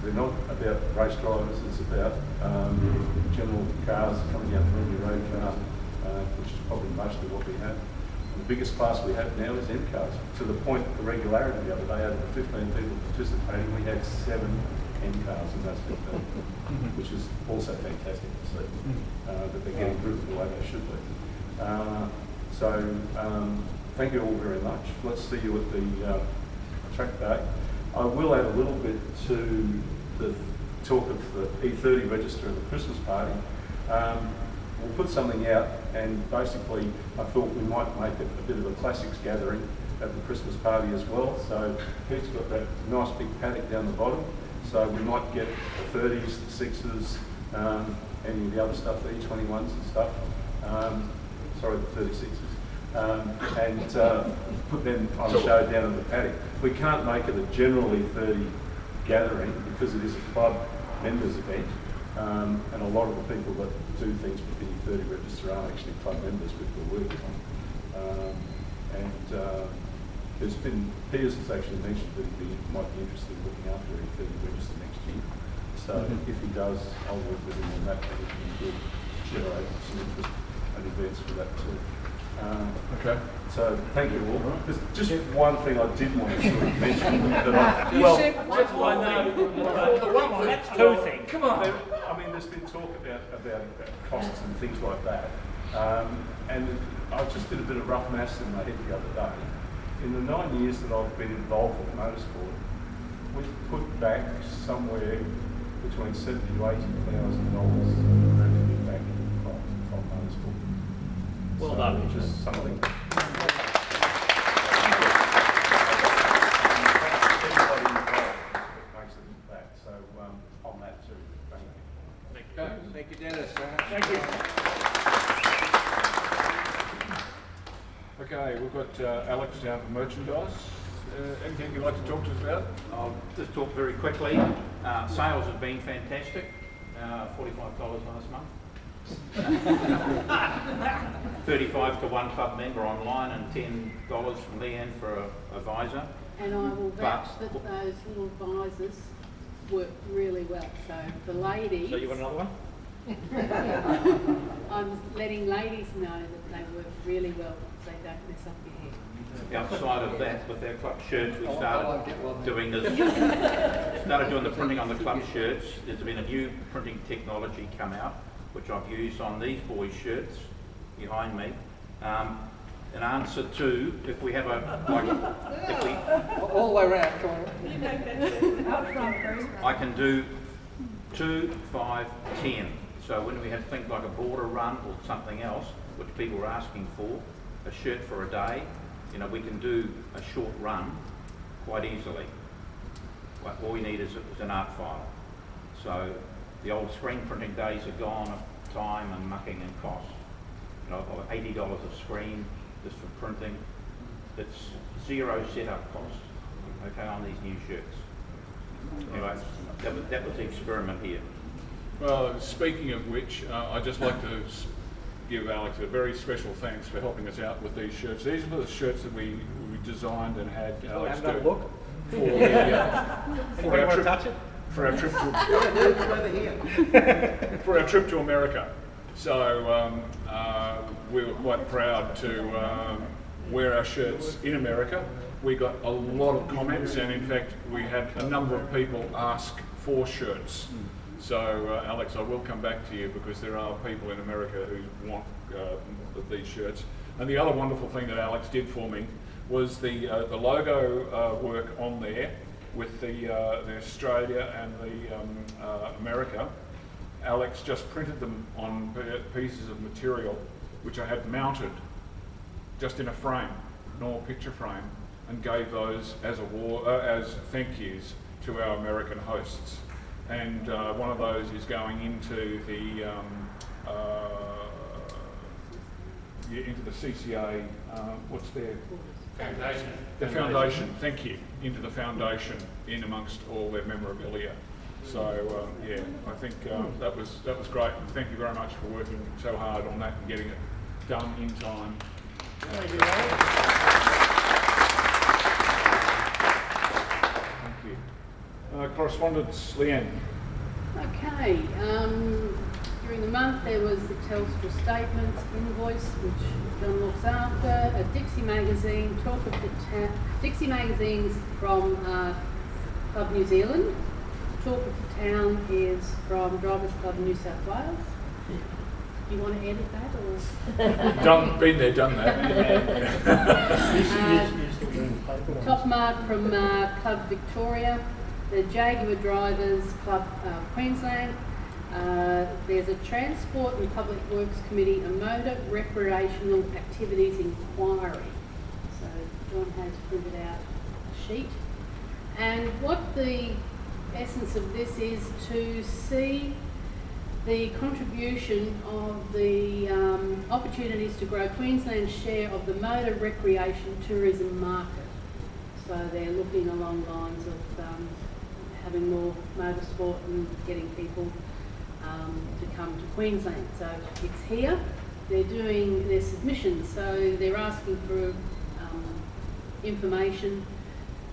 They're not about race drivers, it's about general cars coming out from any road car, which is probably mostly what we have. The biggest class we have now is M cars, to the point the regularity the other day, out of the 15 people participating, we had 7 M cars in those 15, which is also fantastic to see, that they're getting grouped the way they should be. Thank you all very much. Let's see you at the track day. I will add a little bit to the talk of the E30 register and the Christmas party. We'll put something out, and basically I thought we might make it a bit of a classics gathering at the Christmas party as well. So Pete's got that nice big paddock down the bottom, so we might get the 30s, the 6s, any of the other stuff, the E21s and stuff. Sorry, the 36s. And put them on show down in the paddock. We can't make it a generally 30 gathering because it is a club members event, and a lot of the people that do things with the 30 register are actually club members which we're working on. There's been, Piers has actually mentioned that he might be interested in looking after a 30 register next year. So if he does, I'll work with him on that, and we will generate some interest and events for that too. Okay. So thank you all. There's just one thing I did want to sort of mention that that's one thing. That's two things. Come on. I mean, there's been talk about costs and things like that, and I just did a bit of rough maths in my head the other day. In the 9 years that I've been involved with motorsport, we've put back somewhere between $70,000 to $80,000 revenue back from motorsport. Well done. Just something. On that too. Thank you. Thank you, Dennis. Thank you. Okay, we've got Alex down for merchandise. Anything you'd like to talk to us about? I'll just talk very quickly. Sales have been fantastic. $45 last month. 35 to one club member online, and $10 from Leanne for a visor. And I will vouch that those little visors work really well. So the ladies... So you want another one? I'm letting ladies know that they work really well, so they don't mess up your hair. Outside of that, with our club shirts, we started doing this. Started doing the printing on the club shirts. There's been a new printing technology come out, which I've used on these boys' shirts behind me. In answer to, if we have all the way around, come on. I can do 2, 5, 10. So when we have things like a border run or something else, which people are asking for, a shirt for a day, you know, we can do a short run quite easily. All we need is an art file. So the old screen printing days are gone of time and mucking and cost. You know, $80 a screen just for printing. It's zero setup cost, okay, on these new shirts. Anyway, that was the experiment here. Well, speaking of which, I'd just like to give Alex a very special thanks for helping us out with these shirts. These were the shirts that we designed and had Alex do look. For our trip. Touch it? For our trip to for our trip to America. So we were quite proud to wear our shirts in America. We got a lot of comments, and in fact we had a number of people ask for shirts. So Alex, I will come back to you because there are people in America who want these shirts. And the other wonderful thing that Alex did for me was the logo work on there with the Australia and the America. Alex just printed them on pieces of material which I had mounted just in a frame, normal picture frame, and gave those as as thank yous to our American hosts. And one of those is going into the CCA. What's their Foundation. The foundation. Thank you. Into the foundation, in amongst all their memorabilia. So yeah, I think that was great. And thank you very much for working so hard on that and getting it done in time. Thank you. Thank you. Correspondence, Leanne. Okay, during the month there was the Telstra Statements invoice, which John looks after, a Dixie magazine, Talk of the Town, Dixie magazines from Club New Zealand, Talk of the Town is from Drivers Club New South Wales. Do you want to edit that or? Been there, done that. Top mark from Club Victoria, the Jaguar Drivers Club Queensland. There's a Transport and Public Works Committee, a motor recreational activities inquiry. So John has printed out a sheet. And what the essence of this is to see the contribution of the opportunities to grow Queensland's share of the motor recreation tourism market. So they're looking along lines of having more motorsport and getting people to come to Queensland. So it's here. They're doing their submissions. So they're asking for information,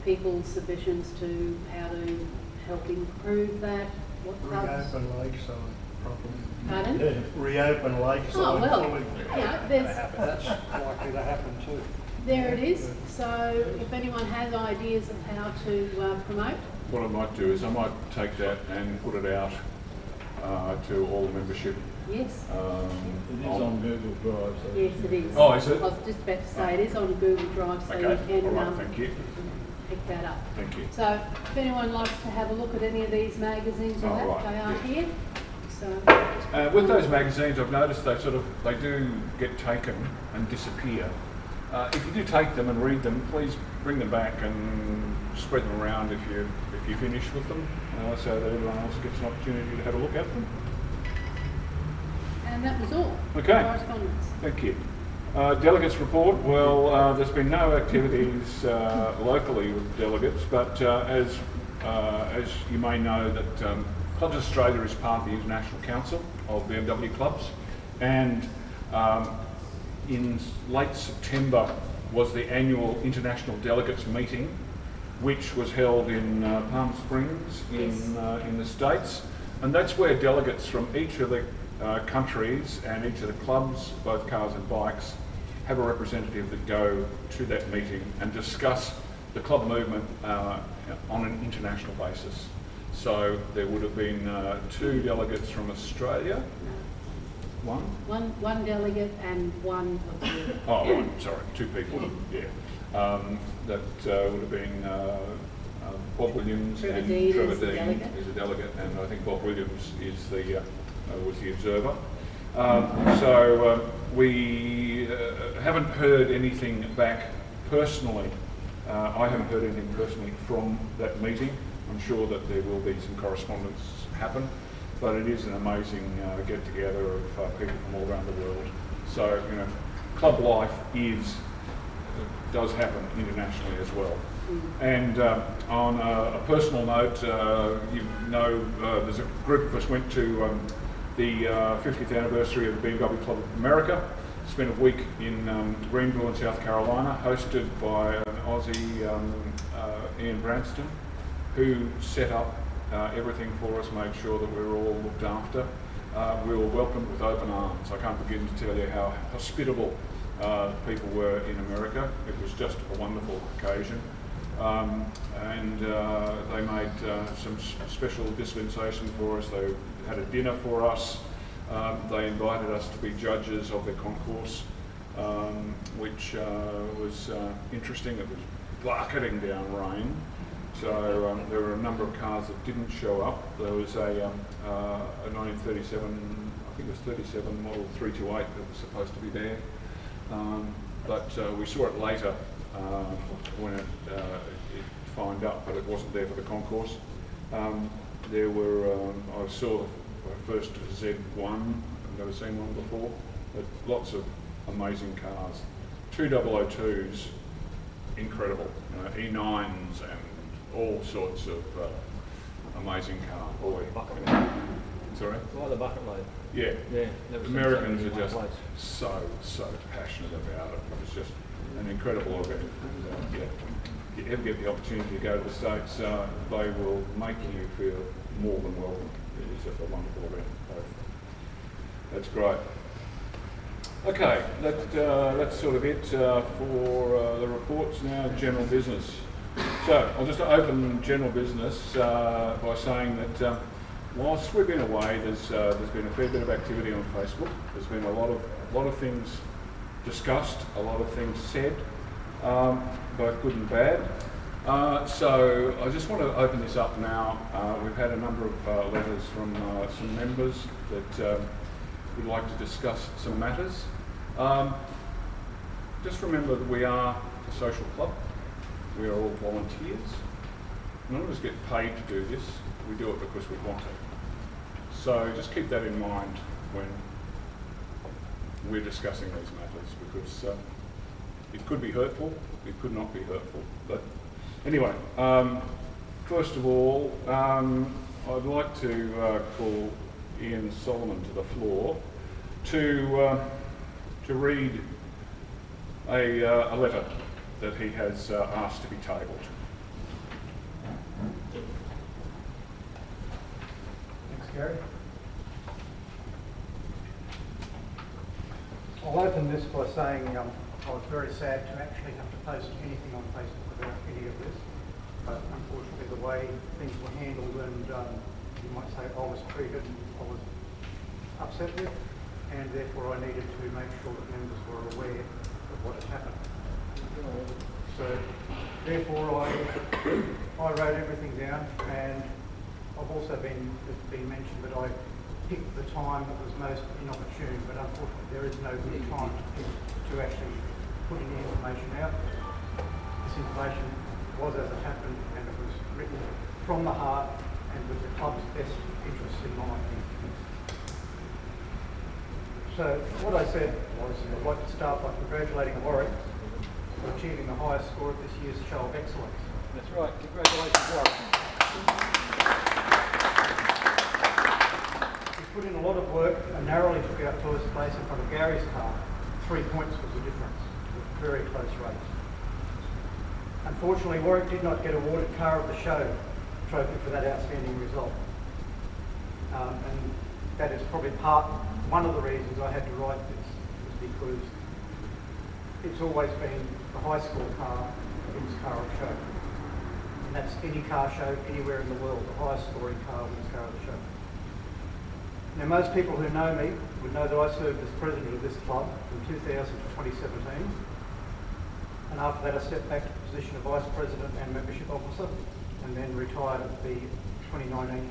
people's submissions to how to help improve that. What clubs? Reopen Lakeside properly. Pardon? Yeah, reopen Lakeside. Oh well, fully. yeah, there's, That's likely to happen too. there it is. So if anyone has ideas of how to promote, What I might do is I might take that and put it out to all the membership. yes, It is on Google Drive. So yes it is. Oh, is it? I was just about to say it is on Google Drive, so Okay, you can all right, thank you. pick that up. Thank you. So if anyone likes to have a look at any of these magazines or Oh, that, right, they are yeah. here. So With those magazines, I've noticed they do get taken and disappear. If you do take them and read them, please bring them back and spread them around if you finish with them, so that everyone else gets an opportunity to have a look at them. and that was all. Okay. Correspondence. Thank you. Delegates report. Well, there's been no activities locally with delegates, but as you may know, that Clubs Australia is part of the International Council of BMW clubs, and in late September was the annual International Delegates meeting, which was held in Palm Springs in the States, and that's where delegates from each of the countries and each of the clubs, both cars and bikes, have a representative that go to that meeting and discuss the club movement on an international basis. So there would have been 2 delegates from Australia. One delegate and one observer. Oh, right, sorry, 2 people, yeah. That would have been Bob Williams and Trevor Dean is a delegate, and I think Bob Williams is was the observer. So we haven't heard anything back personally. I haven't heard anything personally from that meeting. I'm sure that there will be some correspondence happen, but it is an amazing get-together of people from all around the world. So, you know, club life does happen internationally as well. And on a personal note, there's a group of us went to the 50th anniversary of the BMW Club of America. Spent a week in Greenville in South Carolina, hosted by an Aussie, Ian Branston, who set up everything for us, made sure that we were all looked after. we were welcomed with open arms. I can't begin to tell you how hospitable people were in America. It was just a wonderful occasion. They made some special dispensation for us. They had a dinner for us. They invited us to be judges of their concourse, which was interesting. It was bucketing down rain. So there were a number of cars that didn't show up. There was a 1937, I think it was 37 model 328 that was supposed to be there. But we saw it later when it fined up, but it wasn't there for the concourse. There were, I saw the first Z1, I've never seen one before, but lots of amazing cars. 2002s, incredible, E9s and all sorts of amazing cars. Boy, sorry? Why the bucket load? Yeah. Yeah. Americans are just so passionate about it. It was just an incredible event. And, yeah, if you ever get the opportunity to go to the States, they will make you feel more than welcome. It is just a wonderful event. So that's great. Okay, that's sort of it for the reports now. General business. So I'll just open general business by saying that whilst we've been away, there's been a fair bit of activity on Facebook. There's been a lot of things discussed, a lot of things said, both good and bad. So I just want to open this up now. We've had a number of letters from some members that would like to discuss some matters. Just remember that we are a social club. We are all volunteers. None of us get paid to do this. We do it because we want to. So just keep that in mind when we're discussing these matters, because it could be hurtful, it could not be hurtful. But anyway, first of all, I'd like to call Ian Solomon to the floor to read a letter that he has asked to be tabled. Thanks, Gary. I'll open this by saying I was very sad to actually have to post anything on Facebook about any of this, but unfortunately the way things were handled and you might say I was treated, I was upset with, and therefore I needed to make sure that members were aware of what had happened. So therefore I wrote everything down, and I've also it's been mentioned that I picked the time that was most inopportune, but unfortunately there is no good time to actually put any information out. This information was as it happened, and it was written from the heart and with the club's best interests in mind. So what I said was I'd like to start by congratulating Warwick for achieving the highest score at this year's Show of Excellence. That's right. Congratulations, Warwick. We put in a lot of work and narrowly took out first place in front of Gary's car. 3 points was the difference. It was a very close race. Unfortunately, Warwick did not get awarded Car of the Show trophy for that outstanding result. And that is probably one of the reasons I had to write this, was because it's always been the high score car wins Car of the Show. And that's any car show anywhere in the world. The highest scoring car wins Car of the Show. Now, most people who know me would know that I served as president of this club from 2000 to 2017. And after that, I stepped back to the position of vice president and membership officer, and then retired at the 2019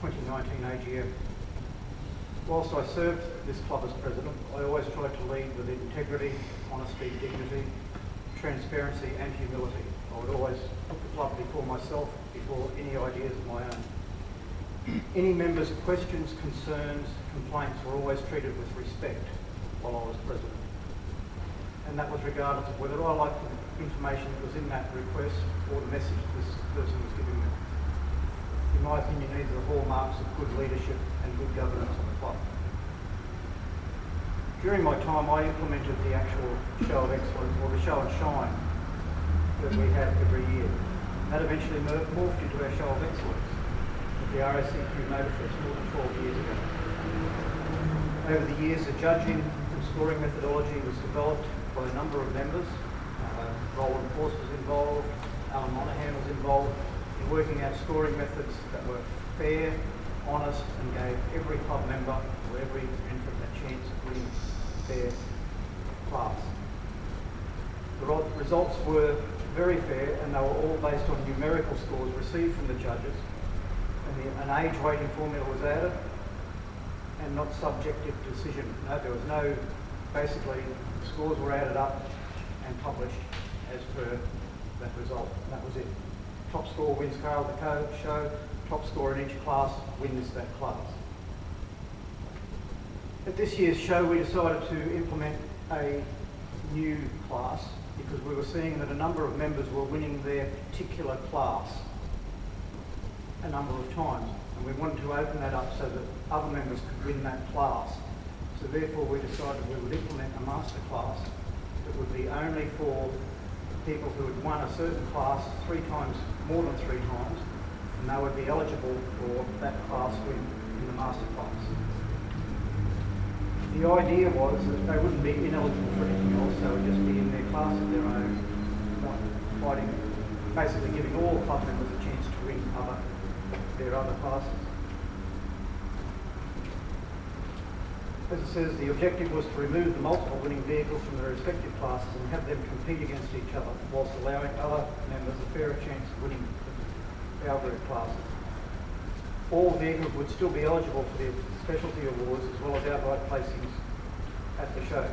AGM. Whilst I served this club as president, I always tried to lead with integrity, honesty, dignity, transparency and humility. I would always put the club before myself, before any ideas of my own. Any members' questions, concerns, complaints were always treated with respect while I was president. And that was regardless of whether I liked the information that was in that request or the message this person was giving me. In my opinion, these are the hallmarks of good leadership and good governance of the club. During my time, I implemented the actual Show of Excellence, or the Show and Shine, that we have every year. And that eventually morphed into our Show of Excellence at the RACQ Motorfest more than 12 years ago. Over the years, a judging and scoring methodology was developed by a number of members. Roland Force was involved, Alan Monaghan was involved in working out scoring methods that were fair, honest, and gave every club member or every entrant a chance of winning their class. The results were very fair, and they were all based on numerical scores received from the judges, and an age weighting formula was added, and not subjective decision. No, there was no, basically, scores were added up and published as per that result. And that was it. Top score wins car of the show, top score in each class wins that class. At this year's show, we decided to implement a new class because we were seeing that a number of members were winning their particular class a number of times, and we wanted to open that up so that other members could win that class. So therefore we decided we would implement a master class that would be only for people who had won a certain class more than three times, and they would be eligible for that class win in the master class. The idea was that they wouldn't be ineligible for anything else, they would just be in their class of their own, not fighting, basically giving all club members a chance to win their other classes. As it says, the objective was to remove the multiple winning vehicles from their respective classes and have them compete against each other, whilst allowing other members a fairer chance of winning our group classes. All vehicles would still be eligible for the specialty awards as well as outright placings at the show.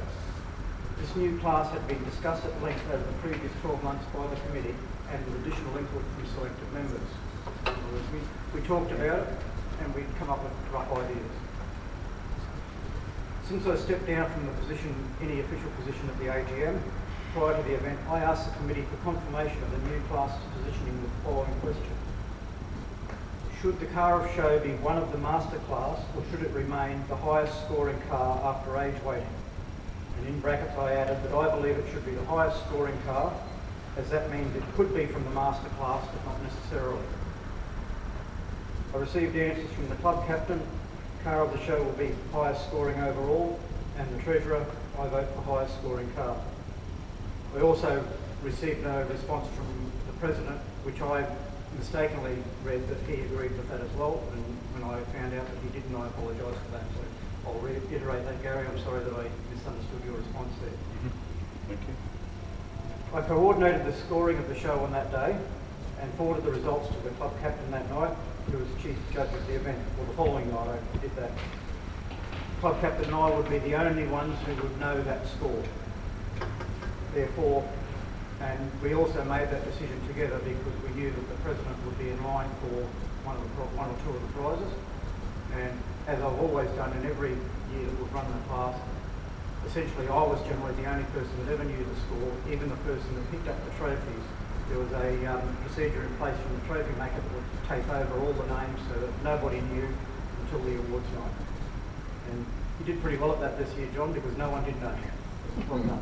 This new class had been discussed at length over the previous 12 months by the committee and with additional input from selected members. We talked about it and we'd come up with rough ideas. Since I stepped down from any official position at the AGM prior to the event, I asked the committee for confirmation of the new class's positioning with the following question. Should the car of show be one of the master class, or should it remain the highest scoring car after age weighting? And in brackets I added that I believe it should be the highest scoring car, as that means it could be from the master class, but not necessarily. I received answers from the club captain. Car of the show will be highest scoring overall, and the treasurer, I vote for highest scoring car. I also received no response from the president, which I mistakenly read that he agreed with that as well, and when I found out that he didn't, I apologise for that. So I'll reiterate that, Gary. I'm sorry that I misunderstood your response there. Thank you. I coordinated the scoring of the show on that day and forwarded the results to the club captain that night, who was chief judge of the event. Well, the following night I did that. Club captain and I would be the only ones who would know that score. Therefore, and we also made that decision together because we knew that the president would be in line for one or two of the prizes. And as I've always done in every year that we've run the class, essentially I was generally the only person that ever knew the score, even the person that picked up the trophies. There was a procedure in place from the trophy maker that would tape over all the names so that nobody knew until the awards night. And you did pretty well at that this year, John, because no one did know. Well done.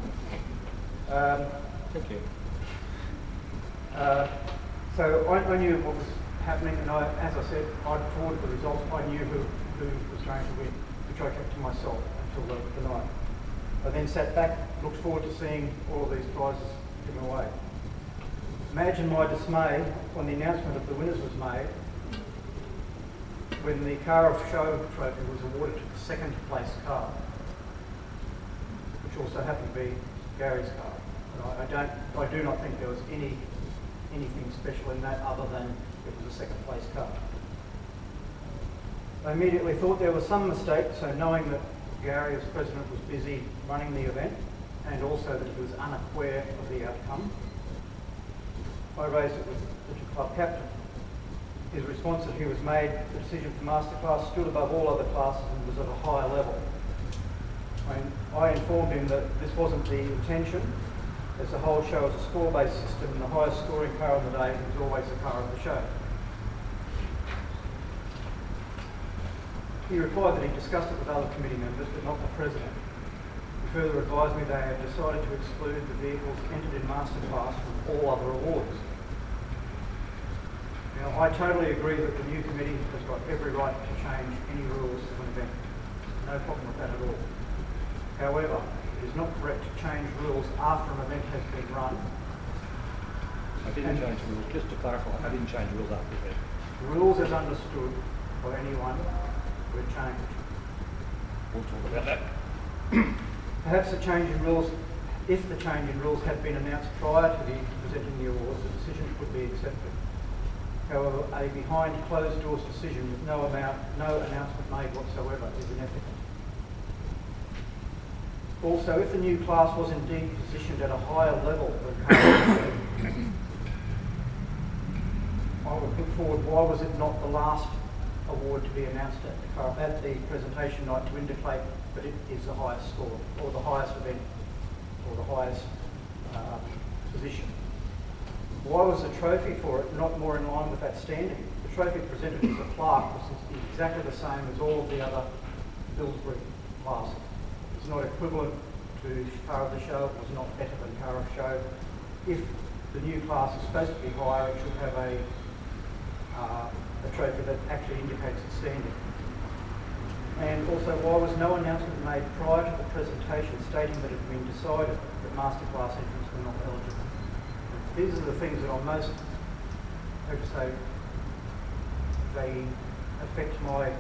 Thank you. So I knew what was happening, and as I said, I forwarded the results. I knew who was going to win, which I kept to myself until the night. I then sat back, looked forward to seeing all of these prizes given away. Imagine my dismay when the announcement of the winners was made, when the car of show trophy was awarded to the second place car, which also happened to be Gary's car. I do not think there was anything special in that other than it was a second place car. I immediately thought there was some mistake, so knowing that Gary as president was busy running the event and also that he was unaware of the outcome, I raised it with the club captain. His response that he was made the decision for masterclass stood above all other classes and was at a higher level. I informed him that this wasn't the intention, as the whole show is a score-based system and the highest scoring car on the day is always the car of the show. He replied that he discussed it with other committee members but not the president. He further advised me they had decided to exclude the vehicles entered in masterclass from all other awards. Now, I totally agree that the new committee has got every right to change any rules of an event. No problem with that at all. However, it is not correct to change rules after an event has been run. I didn't change the rules. Just to clarify, I didn't change the rules after the event. The rules as understood by anyone were changed. We'll talk about that. Perhaps the change in rules, if the change in rules had been announced prior to the presenting the awards, the decision could be accepted. However, a behind closed doors decision with no announcement made whatsoever is inethical. Also, if the new class was indeed positioned at a higher level than currently, I would put forward, why was it not the last award to be announced at the presentation night to indicate that it is the highest score, or the highest event, or the highest position? Why was the trophy for it not more in line with that standing? The trophy presented as a plaque was exactly the same as all of the other Pillsbury classes. It's not equivalent to Car of the Show, it was not better than Car of Show. If the new class is supposed to be higher, it should have a trophy that actually indicates its standing. And also, why was no announcement made prior to the presentation stating that it had been decided that masterclass entrants were not eligible? These are the things that I'm most, how to say, they affect my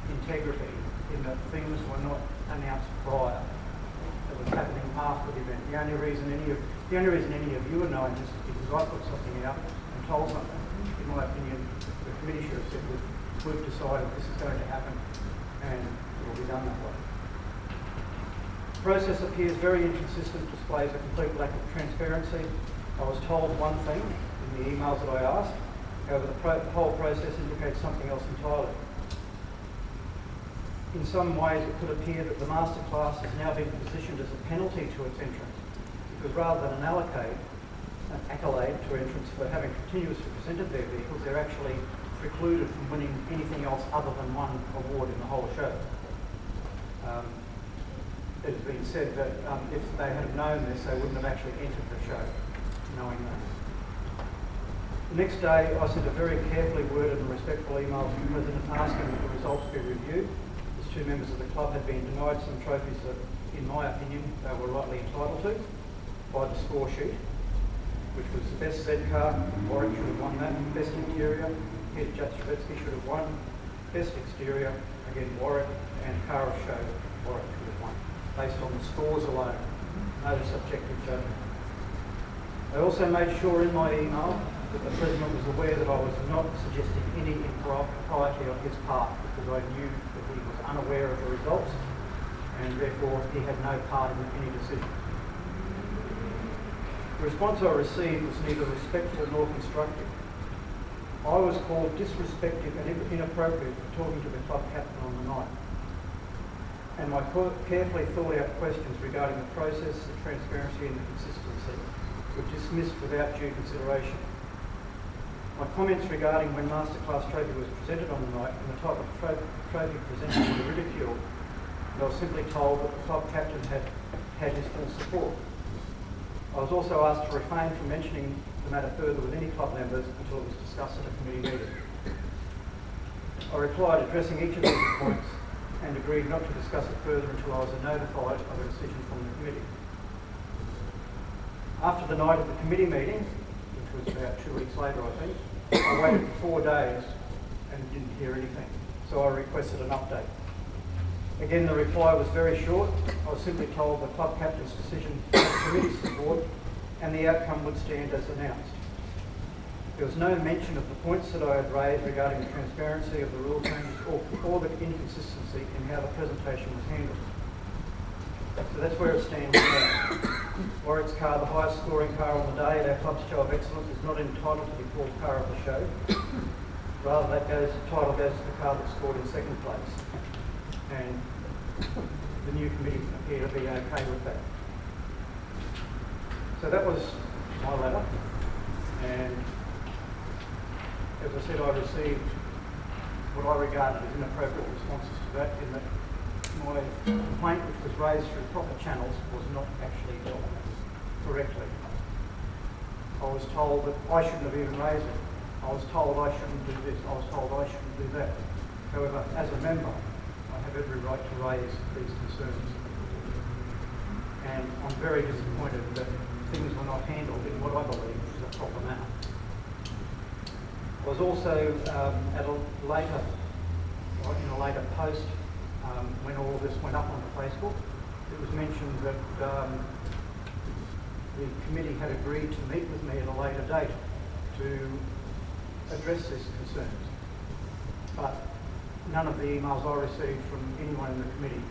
integrity in that things were not announced prior. It was happening after the event. The only reason any of you are knowing this is because I put something out and told something. In my opinion, the committee should have said, we've decided this is going to happen and it will be done that way. The process appears very inconsistent, displays a complete lack of transparency. I was told one thing in the emails that I asked, however the whole process indicates something else entirely. In some ways it could appear that the masterclass has now been positioned as a penalty to its entrants, because rather than an accolade to entrants for having continuously presented their vehicles, they're actually precluded from winning anything else other than one award in the whole show. It has been said that if they had known this, they wouldn't have actually entered the show, knowing that. The next day, I sent a very carefully worded and respectful email to the President asking that the results be reviewed, as two members of the club had been denied some trophies that, in my opinion, they were rightly entitled to by the score sheet, which was the best Z car, Warwick should have won that, best interior, Peter Jastrowetsky should have won, best exterior, again Warwick, and car of show, Warwick should have won, based on the scores alone, no subjective judgment. I also made sure in my email that the President was aware that I was not suggesting any impropriety on his part, because I knew that he was unaware of the results and therefore he had no part in any decision. The response I received was neither respectful nor constructive. I was called disrespectful and inappropriate for talking to the club captain on the night. And my carefully thought out questions regarding the process, the transparency and the consistency were dismissed without due consideration. My comments regarding when Masterclass Trophy was presented on the night and the type of trophy presented were ridiculed, and I was simply told that the club captain had his full support. I was also asked to refrain from mentioning the matter further with any club members until it was discussed at a committee meeting. I replied addressing each of these points and agreed not to discuss it further until I was notified of a decision from the committee. After the night of the committee meeting, which was about 2 weeks later I think, I waited for 4 days and didn't hear anything, so I requested an update. Again, the reply was very short. I was simply told the club captain's decision had committee support and the outcome would stand as announced. There was no mention of the points that I had raised regarding the transparency of the rule changes or the inconsistency in how the presentation was handled. So that's where it stands now. Warwick's car, the highest scoring car on the day at our club's show of excellence, is not entitled to be called car of the show. Rather, the title goes to the car that scored in second place. And the new committee appear to be okay with that. So that was my letter, and as I said, I received what I regarded as inappropriate responses to that, in that my complaint, which was raised through proper channels, was not actually dealt with correctly. I was told that I shouldn't have even raised it. I was told I shouldn't do this. I was told I shouldn't do that. However, as a member, I have every right to raise these concerns. And I'm very disappointed that things were not handled in what I believe is a proper manner. I was also in a later post when all this went up on Facebook, it was mentioned that the committee had agreed to meet with me at a later date to address these concerns. But none of the emails I received from anyone in the committee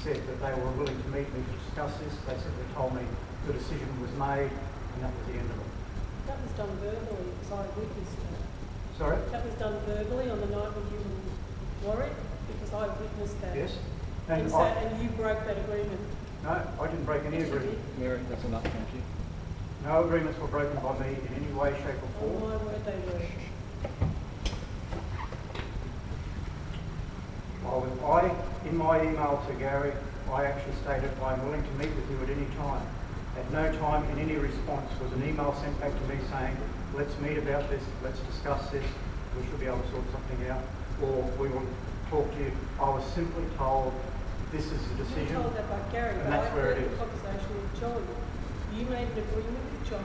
said that they were willing to meet me to discuss this. They simply told me the decision was made and that was the end of it. That was done verbally, because I witnessed it. Sorry? That was done verbally on the night when you were in Warwick, because I witnessed that. Yes. And you broke that agreement. No, I didn't break any agreement. Mary, that's enough, thank you. No agreements were broken by me in any way, shape or Oh form. my word, they were. In my email to Gary, I actually stated I'm willing to meet with you at any time. At no time in any response was an email sent back to me saying, let's meet about this, let's discuss this, we should be able to sort something out, or we will talk to you. I was simply told this is the decision, You were told that by Gary, and but that's I where heard it the is. conversation with John. You made an agreement with John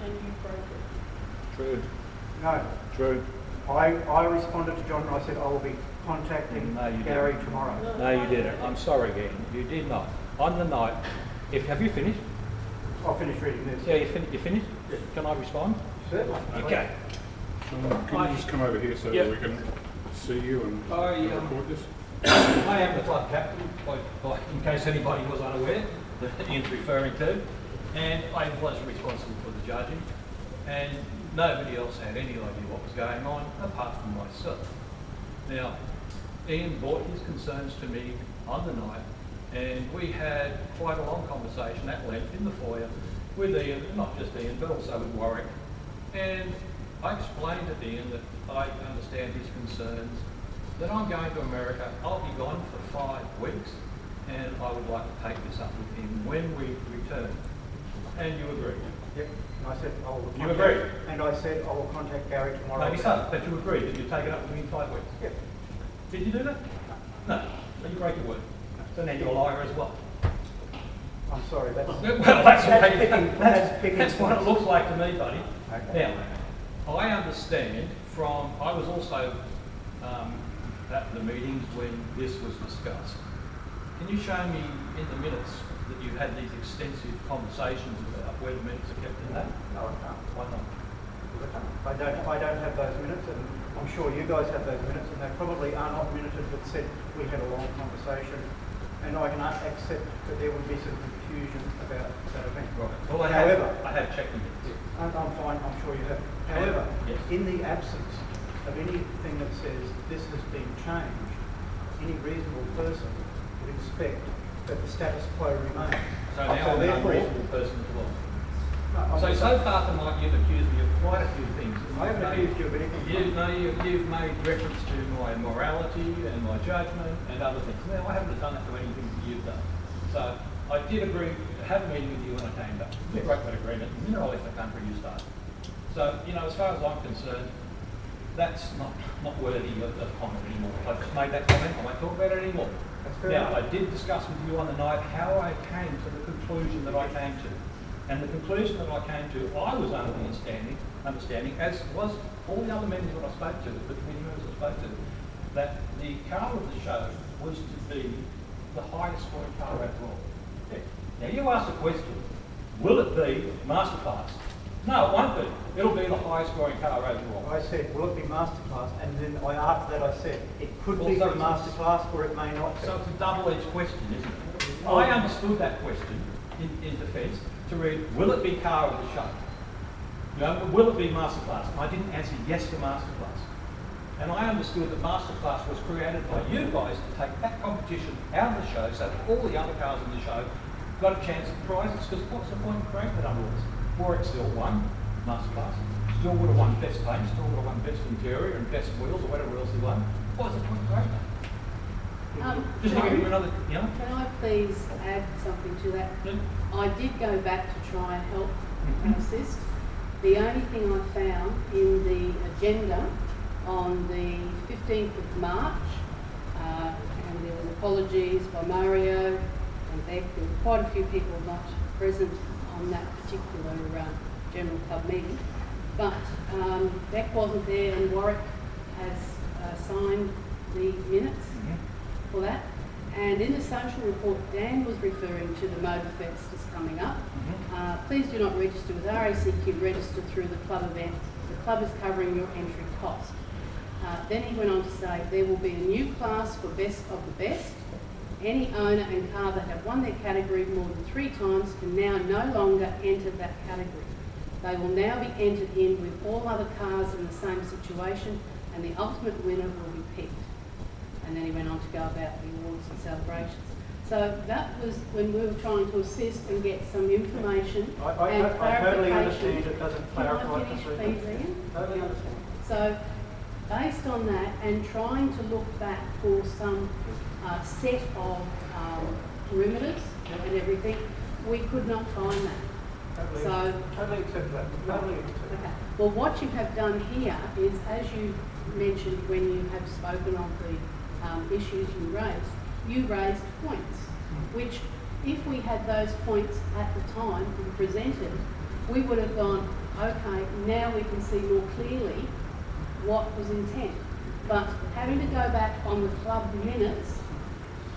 and you broke it. True. No. True. I responded to John and I said I will be contacting Gary tomorrow. No, you didn't. I'm sorry again. You did not. On the night, have you finished? I'll finish reading this. Yeah, you finished? Can I respond? Certainly. Okay. Can you just come over here so that we can see you and record this? I am the club captain, in case anybody was unaware, that Ian's referring to, and I was responsible for the judging, and nobody else had any idea what was going on apart from myself. Now, Ian brought his concerns to me on the night, and we had quite a long conversation at length in the foyer with Ian, not just Ian, but also with Warwick, and I explained to Ian that I understand his concerns, that I'm going to America, I'll be gone for 5 weeks, and I would like to take this up with him when we return. And you agreed? Yep. And I said I will. You agreed? And I said I will contact Gary tomorrow. Maybe so, but you agreed that you'd take it up with me in 5 weeks? Yep. Did you do that? No. So you break your word. So now you're a liar as well. I'm sorry, that's... Well, that's what it looks like to me, buddy. Okay. Now, I understand from, I was also at the meetings when this was discussed. Can you show me in the minutes that you had these extensive conversations about where the minutes are kept in that? No, I can't. Why not? I don't have those minutes, and I'm sure you guys have those minutes, and they probably are not minuted that said we had a long conversation, and I can accept that there would be some confusion about that event. Right. Well, I have checked the minutes. I'm fine, I'm sure you have. However, in the absence of anything that says this has been changed, any reasonable person would expect that the status quo remains. So now I'm an unreasonable person as well. No, so far tonight you've accused me of quite a few things. I haven't accused you of anything. You've made reference to my morality and my judgment and other things. Now, I haven't done that to anything that you've done. So I did agree to have a meeting with you when I came back. We broke that agreement. The minute I left the country, you started. So, as far as I'm concerned, that's not worthy of comment anymore. I've just made that comment. I won't talk about it anymore. Now, I did discuss with you on the night how I came to the conclusion that I came to. And the conclusion that I came to, I was understanding, as was all the other members that I spoke to, the committee members I spoke to, that the car of the show was to be the highest scoring car overall. Yeah. Now, you asked the question, will it be Masterclass? No, it won't be. It'll be the highest scoring car overall. I said, will it be Masterclass? And then after that I said, it could be for Masterclass or it may not be. So it's a double-edged question, isn't it? I understood that question in defence to read, will it be car of the show? Will it be Masterclass? And I didn't answer yes to Masterclass. And I understood that Masterclass was created by you guys to take that competition out of the show so that all the other cars in the show got a chance at prizes. Because what's the point of creating that under rules? Warwick still won Masterclass, still would have won best paint, still would have won best interior and best wheels or whatever else he won. What's the point of creating that? Just to give you another, Can I please add something to that? I did go back to try and help and assist. The only thing I found in the agenda on the 15th of March, and there was apologies by Mario and Beck. There were quite a few people not present on that particular General Club meeting. But Beck wasn't there and Warwick has signed the minutes for that. And in the social report, Dan was referring to the Motor Fest that's coming up. Please do not register with RACQ, register through the club event. The club is covering your entry cost. Then he went on to say, there will be a new class for best of the best. Any owner and car that have won their category more than 3 times can now no longer enter that category. They will now be entered in with all other cars in the same situation, and the ultimate winner will be picked. And then he went on to go about the awards and celebrations. So that was when we were trying to assist and get some information and clarification. I totally understand it doesn't clarify. Can I finish, please, Ian? Totally understand. So, based on that and trying to look back for some set of perimeters and everything, we could not find that. Totally accept that. Totally accept that. Okay. Well, what you have done here is, as you mentioned when you have spoken of the issues you raised points, which if we had those points at the time and presented, we would have gone, okay, now we can see more clearly what was intent. But having to go back on the club minutes,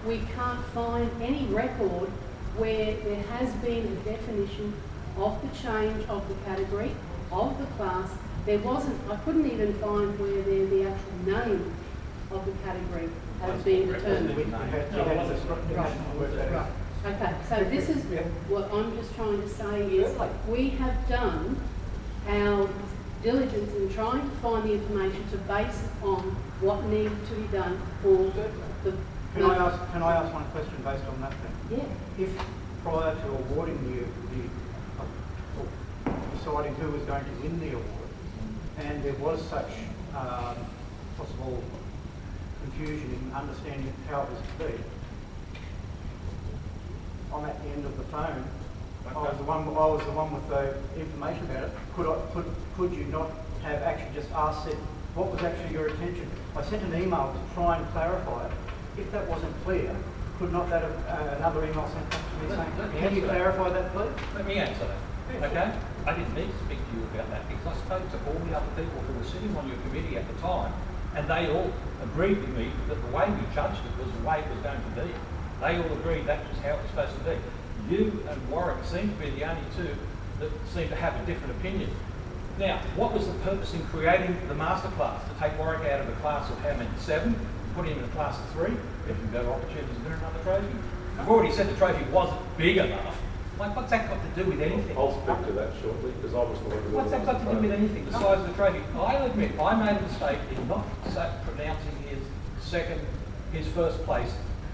we can't find any record where there has been a definition of the change of the category, of the class. There wasn't, I couldn't even find where the actual name of the category has been determined. Right. Okay, so this is what I'm just trying to say is we have done our diligence in trying to find the information to base it on what needed to be done for the... Can I ask one question based on that then? Yeah. If prior to awarding you deciding who was going to win the award, and there was such possible confusion in understanding how it was to be, I'm at the end of the phone. I was the one with the information about it. Could you not have actually just asked what was actually your intention? I sent an email to try and clarify it. If that wasn't clear, could not that have another email sent back to me saying, can you clarify that, please? Let me answer that. Okay? I didn't need to speak to you about that because I spoke to all the other people who were sitting on your committee at the time, and they all agreed with me that the way we judged it was the way it was going to be. They all agreed that was how it was supposed to be. You and Warwick seem to be the only two that seem to have a different opinion. Now, what was the purpose in creating the master class? To take Warwick out of a class of how many? 7? Put him in a class of 3? Give him better opportunities to win another trophy? I've already said the trophy wasn't big enough. Like, what's that got to do with anything? I'll speak to that shortly, because I was the one who... What's that got to do with anything, the size of the trophy? I'll admit, I made a mistake in not pronouncing his first place.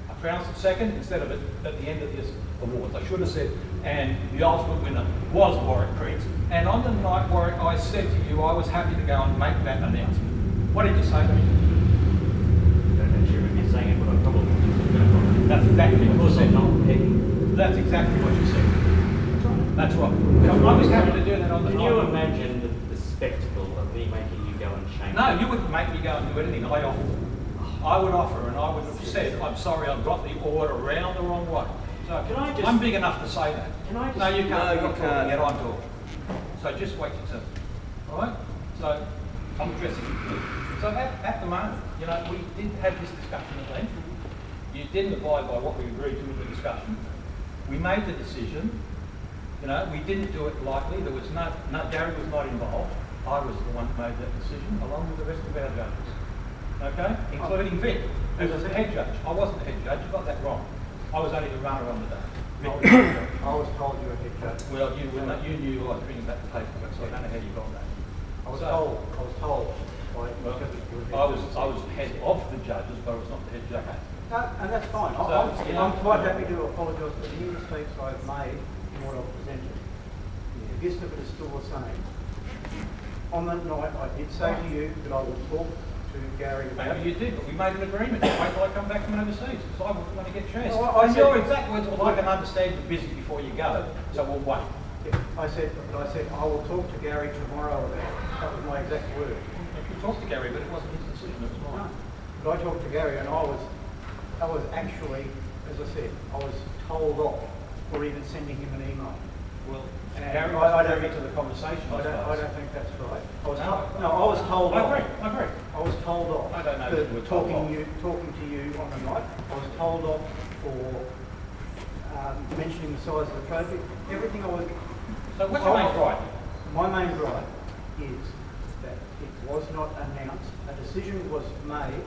I pronounced it second instead of it at the end of his awards. I should have said, and the ultimate winner was Warwick Prince. And on the night, Warwick, I said to you, I was happy to go and make that announcement. What did you say to me? I don't know if you're saying it, but I probably just... That's exactly what you said. That's exactly what you said. That's right. So I was happy to do that on the night. Can you imagine the spectacle of me making you go and change? No, you wouldn't make me go and do anything. I would offer, and I would have said, I'm sorry, I've got the order around the wrong way. So I'm big enough to say that. Can I just... No, you can't. No, You're you can't. Yet I'm talking. So just wait your turn. All right? So I'm addressing you. So at the moment, you know, we did have this discussion at length. You didn't abide by what we agreed to in the discussion. We made the decision. You know, we didn't do it lightly. There was no Gary was not involved. I was the one who made that decision, along with the rest of our judges. Okay? Including Vic, who was the head judge. I wasn't the head judge. You got that wrong. I was only the runner on the day. I was told you were head judge. Well, you knew I was bringing back the paperwork, so I don't know how you got that. I was told. I was head of the judges, but I was not the head judge. No, and that's fine. I'm quite happy to apologise for any mistakes I've made in what I've presented. The gist of it is still the same. On that night, I did say to you that I would talk to Gary about it. You did, but we made an agreement. Wait till I come back from overseas, because I wouldn't want to get chased. No, I said, your exact words were, I can understand you're busy before you go, so we'll wait. I said, I will talk to Gary tomorrow about it. That was my exact word. You talked to Gary, but it wasn't his decision, it was mine. No. But I talked to Gary and I was I was actually, as I said, I was told off for even sending him an email. Well, And Harry I wasn't don't privy to the conversation, I suppose. don't think that's right. I was No. told, no, I was told I off. agree, I agree. I was told off I don't know for if you were told off. talking to you on the night. I was told off for mentioning the size of the trophy. Everything I was. So what's your main gripe? My main gripe is that it was not announced. A decision was made,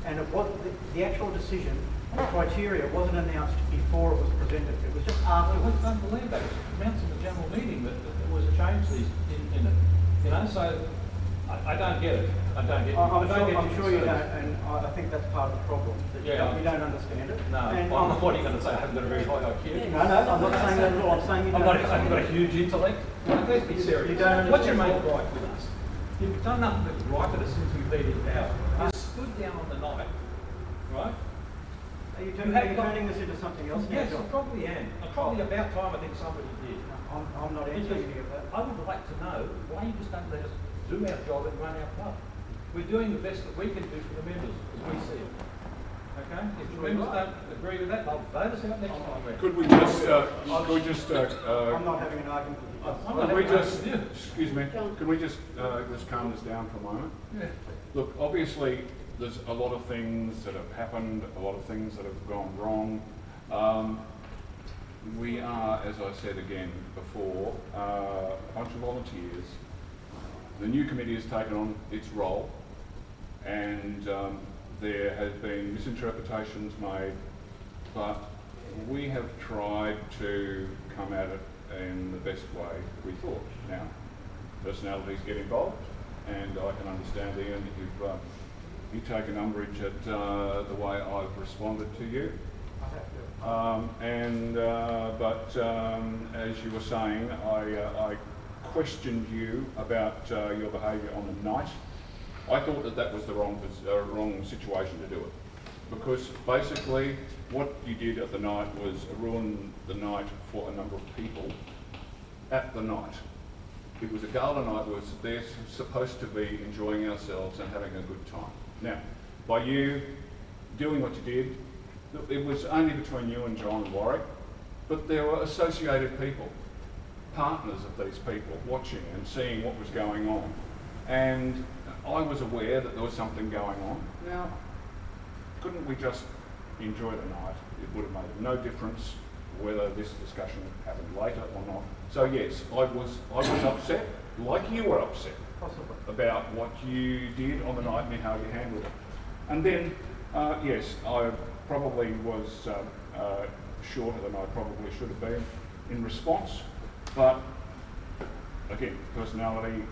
and it was the actual decision. The criteria wasn't announced before it was presented. It was just after. I don't believe that. It was announced in the general meeting that there was a change in it. You know, so I don't get it. I don't get it. I'm sure you don't, and I think that's part of the problem. That Yeah. you don't understand it. No, And well, what are you going to say? I haven't got a very high IQ. No, I'm not saying that at all. I'm saying you I've don't. got a huge intellect. Let's be serious. You don't What's your main understand. gripe with us? You've done nothing but gripe at us since we've been in power. You stood down on the night, right? Are you You turning, have are you got- turning this into something else now, Yes, John? I probably am. Probably about time I think somebody did. I'm not answering any of that. I would like to know why you just don't let us do our job and run our club. We're doing the best that we can do for the members, as we see it. Okay? If the members don't agree with that, they'll vote us out next time round. Could we just, I'm not having an argument with you. could we just, excuse me, can we just calm this down for a moment? Yeah. Look, obviously, there's a lot of things that have happened, a lot of things that have gone wrong. We are, as I said again before, a bunch of volunteers. The new committee has taken on its role, and there has been misinterpretations made, but we have tried to come at it in the best way we thought. Now, personalities get involved, and I can understand, Ian, that you've taken umbrage at the way I've responded to you. But as you were saying, I questioned you about your behaviour on the night. I thought that was the wrong situation to do it, because basically what you did at the night was ruin the night for a number of people at the night. It was a gala night. We were there supposed to be enjoying ourselves and having a good time. Now, by you doing what you did, it was only between you and John and Warwick, but there were associated people, partners of these people, watching and seeing what was going on. And I was aware that there was something going on. Now, couldn't we just enjoy the night? It would have made no difference whether this discussion happened later or not. So yes, I was upset, like you were upset, about what you did on the night and how you handled it. And then, yes, I probably was shorter than I probably should have been in response, but again, personality,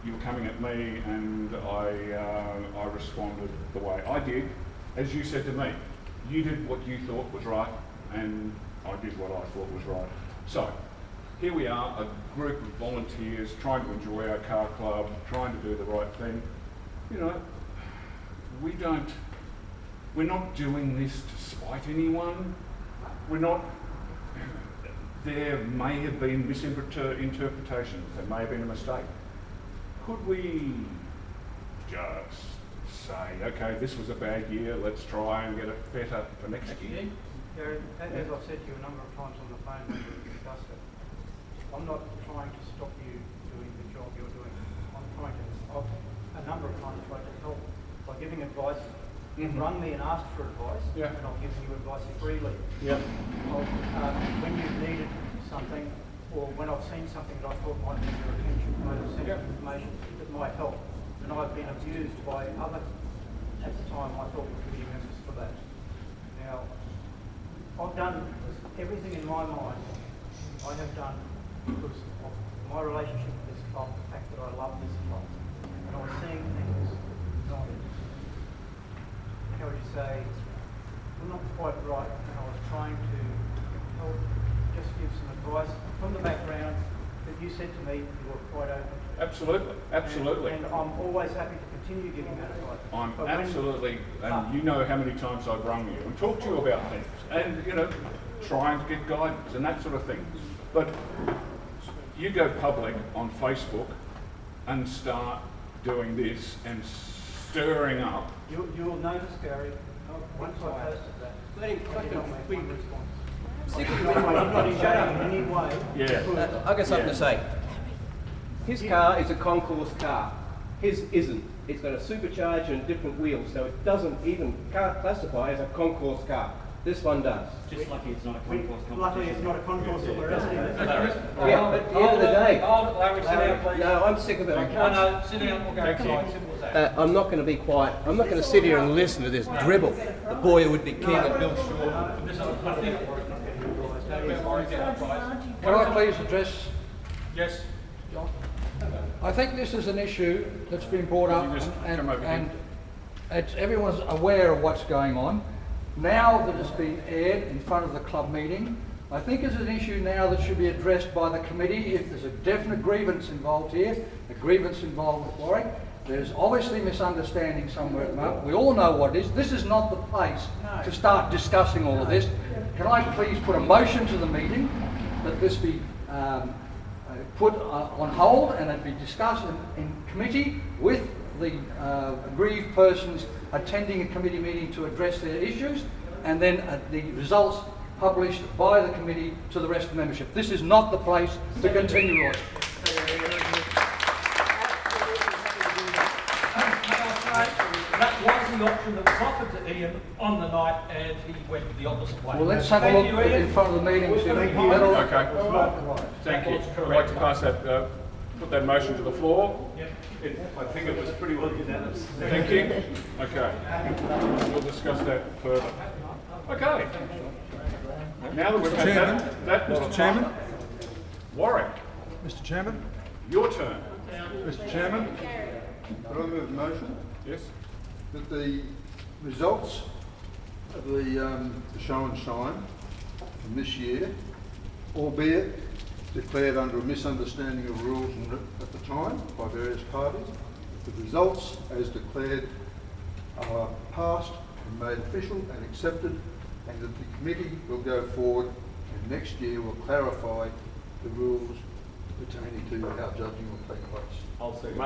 you were coming at me and I responded the way I did. As you said to me, you did what you thought was right and I did what I thought was right. So, here we are, a group of volunteers trying to enjoy our car club, trying to do the right thing. You know, we're not doing this to spite anyone. We're not, there may have been misinterpretations, there may have been a mistake. Could we just say, okay, this was a bad year, let's try and get it better for next year? Gary, as I've said to you a number of times on the phone when we've discussed it, I'm not trying to stop you doing the job you're doing. I've a number of times tried to help by giving advice. You've rung me and asked for advice, and I've given you advice freely. When you've needed something, or when I've seen something that I thought might need your attention, I have sent information that might help. And I've been abused by other, at the time I thought were committee members for that. Now, I've done everything in my mind, I have done because of my relationship with this club, the fact that I love this club. And I was seeing things not, how would you say, were not quite right, and I was trying to help, just give some advice from the background that you said to me you were quite open to. Absolutely, absolutely. And I'm always happy to continue giving that advice. I'm absolutely, and you know how many times I've rung you and talked to you about things, and you know, trying to get guidance and that sort of thing. But you go public on Facebook and start doing this and stirring up. You'll notice, Gary, Once I posted that, Let him, I'm not engaging in any way. Yeah. I've got something to say. His car is a concourse car. His isn't. It's got a supercharger and different wheels, so it doesn't even classify as a concourse car. This one does. Just lucky it's not a concourse competition. Luckily, it's not a concourse that we're asking. Yeah, but at the end of the day... Hold it, Larry, sit down, please. No, I'm sick of it. No, sit down, we'll go Thank you. inside, simple as that. I'm not going to be quiet. I'm not going to sit here and listen to this dribble. The boy who would be king and Bill Shaw. Can I please address? Yes. I think this is an issue that's been brought up, You just come over and here. everyone's aware of what's going on. Now that it's been aired in front of the club meeting, I think it's an issue now that should be addressed by the committee. If there's a definite grievance involved here, a grievance involved with Warwick, there's obviously misunderstanding somewhere at the moment. We all know what it is. This is not the place to start discussing all of this. Can I please put a motion to the meeting that this be put on hold and it be discussed in committee with the aggrieved persons attending a committee meeting to address their issues, and then the results published by the committee to the rest of the membership. This is not the place to continue on. That was the option that was offered to Ian on the night, and he went the opposite way. Well, let's have a look in front of the meeting. Okay. Thank you. I'd like to pass that, put that motion to the floor. I think it was pretty well unanimous. Thank you. Okay. We'll discuss that further. Okay. Now that we've had that Mr. Chairman. Warwick, Mr. Chairman. your turn. Mr. Chairman. Could I move a motion Yes. that the results of the show and shine from this year, albeit declared under a misunderstanding of rules at the time by various parties, the results as declared are passed and made official and accepted, and that the committee will go forward and next year will clarify the rules pertaining to how judging will take place. I'll second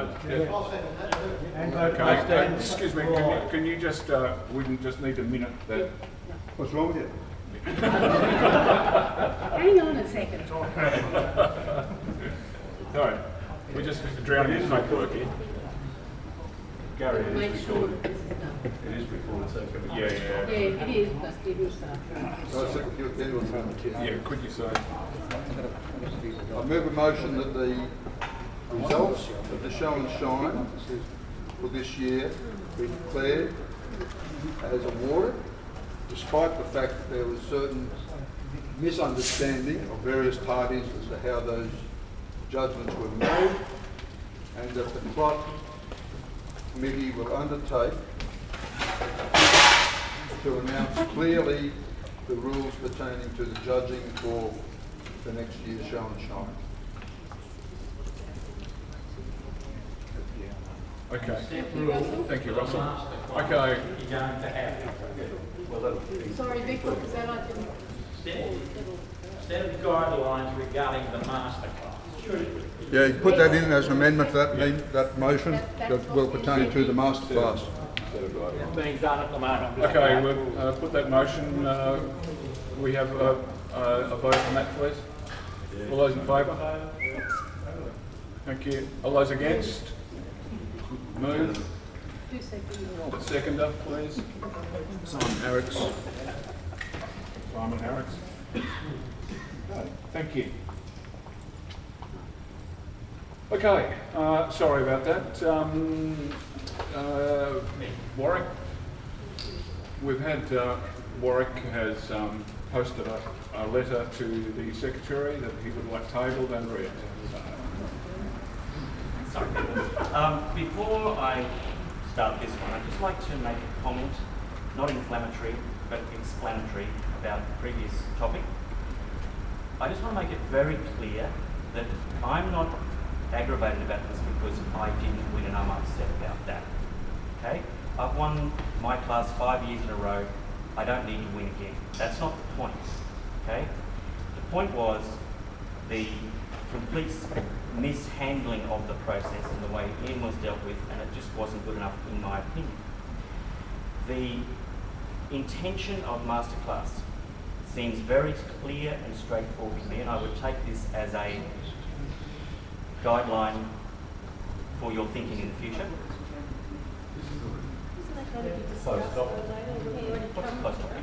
Okay. Excuse me. Can you just? We just need a minute. That. What's wrong with you? Hang on a second. No, we're just drowning in paperwork here. Gary, it Make is sure recorded. that this is done. It is recorded, so can we? Yeah. Yeah, it is, but didn't start. Yeah. Could you say? I move a motion that the results of the show and shine for this year be declared as awarded, despite the fact that there was certain misunderstanding of various parties as to how those judgments were made, and that the club committee will undertake to announce clearly the rules pertaining to the judging for the next year's show and shine. Okay. Thank you, Russell. Okay. Sorry, Vic, what was that? I didn't. Set of guidelines regarding the masterclass. Yeah, you put that in as an amendment to that motion that will pertain to the masterclass. It's being done at the moment. Okay. We'll put that motion. We have a vote on that, please. All those in favour? Thank you. All those against? Move. Seconder, please. Simon Harris. Simon Harris. Okay, thank you. Okay, sorry about that. Warwick, we've had, Warwick has posted a letter to the Secretary that he would like tabled and read. Sorry. Before I start this one, I'd just like to make a comment, not inflammatory, but explanatory about the previous topic. I just want to make it very clear that I'm not aggravated about this because I didn't win and I'm upset about that. Okay? I've won my class 5 years in a row. I don't need to win again. That's not the point. Okay? The point was the complete mishandling of the process and the way Ian was dealt with, and it just wasn't good enough in my opinion. The intention of masterclass seems very clear and straightforward to me, and I would take this as a guideline for your thinking in the future. What's close topic?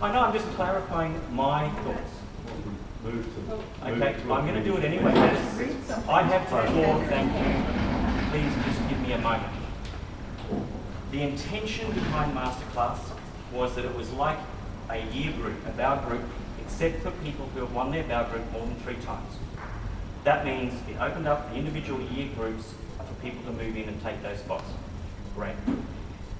I know, I'm just clarifying my thoughts. Okay, I'm going to do it anyway. I have the floor, thank you. Please just give me a moment. The intention behind masterclass was that it was like a year group, a bow group, except for people who have won their bow group more than 3 times. That means it opened up the individual year groups for people to move in and take those spots. Great.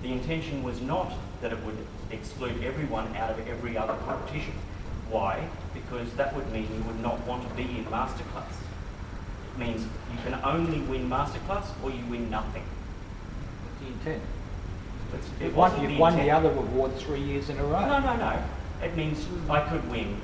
The intention was not that it would exclude everyone out of every other competition. Why? Because that would mean you would not want to be in masterclass. It means you can only win masterclass or you win nothing. What's the intent? You've won the other award 3 years in a row. No. It means I could win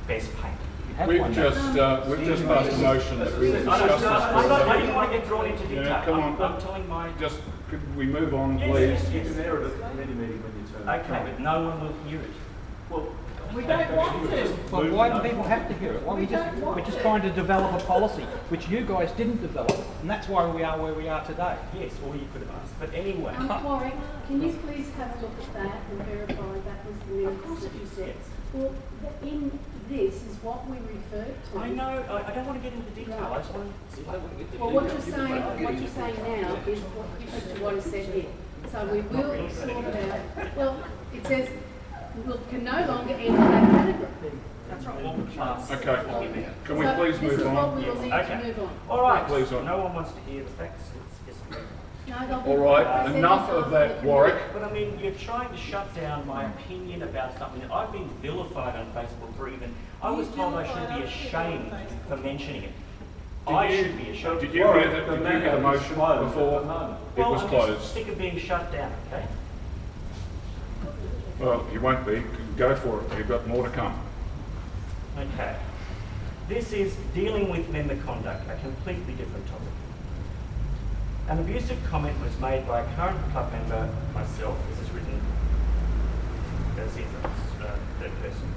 best paint. We've just passed a motion that we will discuss this. I didn't want to get drawn into detail. Yeah, come on. I'm telling my... Just, could we move on, Yes, please? yes. You can air it at the committee meeting when you turn. Okay, but no one will hear it. Well, We don't want to. Well, why do people have to hear it? We're just trying to develop a policy, which you guys didn't develop, and that's why we are where we are today. Yes, or you could have asked. But anyway. Warwick, can you please have a look at that and verify that was the minutes that you said? Well, in this is what we referred to. I know, I don't want to get into detail. I just want to explain. Well, what you're saying now is what is said here. So we will sort it out. Well, it says can no longer enter that category. That's right. Class. Okay. Can we please move This is what on? we will need to move on. All right. Please on. No one wants to hear the facts. It's just All right. Enough of that, Warwick. But I mean, you're trying to shut down my opinion about something that I've been vilified on Facebook for even. I was told I should be ashamed for mentioning it. I should be ashamed. Did you hear the motion before it was I'm closed? just sick of being shut down, okay? Well, you won't be. Go for it. You've got more to come. Okay. This is dealing with member conduct, a completely different topic. An abusive comment was made by a current club member, myself. This is written as if it's third person.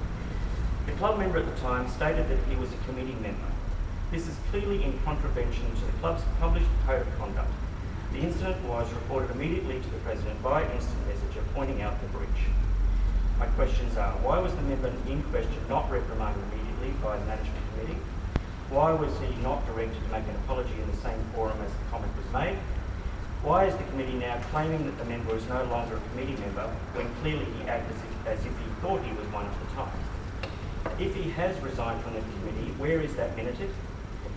The club member at the time stated that he was a committee member. This is clearly in contravention to the club's published code of conduct. The incident was reported immediately to the president by instant messenger pointing out the breach. My questions are, why was the member in question not reprimanded immediately by the management committee? Why was he not directed to make an apology in the same forum as the comment was made? Why is the committee now claiming that the member is no longer a committee member when clearly he acted as if he thought he was one at the time? If he has resigned from the committee, where is that minuted?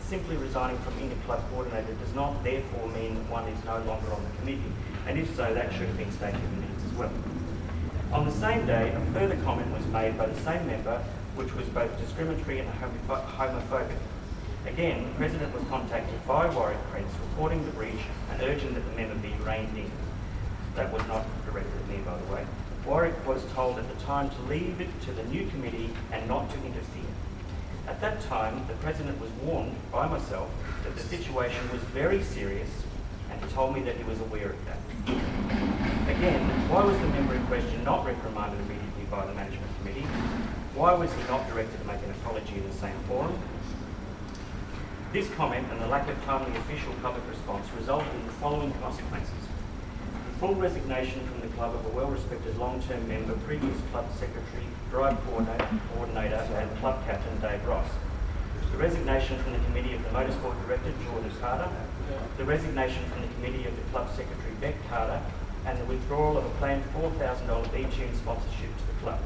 Simply resigning from inter-club coordinator does not therefore mean one is no longer on the committee, and if so, that should have been stated in the minutes as well. On the same day, a further comment was made by the same member, which was both discriminatory and homophobic. Again, the president was contacted by Warwick Prince reporting the breach and urging that the member be reined in. That was not directed at me, by the way. Warwick was told at the time to leave it to the new committee and not to interfere. At that time, the president was warned by myself that the situation was very serious, and he told me that he was aware of that. Again, why was the member in question not reprimanded immediately by the management committee? Why was he not directed to make an apology in the same forum? This comment and the lack of timely official public response resulted in the following consequences. The full resignation from the club of a well-respected long-term member, previous club secretary, drive coordinator and club captain Dave Ross. The resignation from the committee of the Motorsport director, Jordan Carter. The resignation from the committee of the club secretary, Beck Carter. And the withdrawal of a planned $4,000 B-Tune sponsorship to the club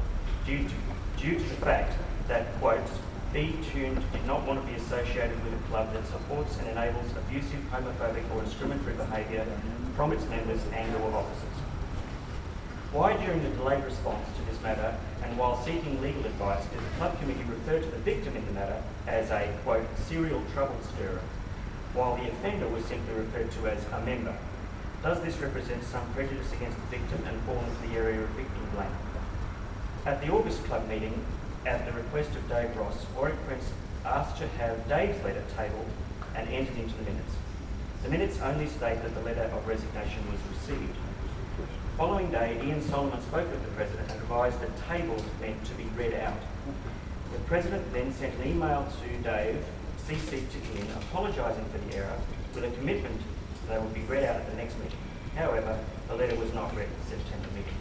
due to the fact that, quote, B-Tune did not want to be associated with a club that supports and enables abusive, homophobic or discriminatory behaviour from its members and or officers. Why, during the delayed response to this matter and while seeking legal advice, did the club committee refer to the victim in the matter as a, quote, serial trouble stirrer, while the offender was simply referred to as a member? Does this represent some prejudice against the victim and fall into the area of victim blame? At the August club meeting, at the request of Dave Ross, Warwick Prince asked to have Dave's letter tabled and entered into the minutes. The minutes only state that the letter of resignation was received. Following day, Ian Solomon spoke with the President and advised that tables meant to be read out. The President then sent an email to Dave, CC'd to Ian, apologising for the error, with a commitment that they would be read out at the next meeting. However, the letter was not read at the September meeting.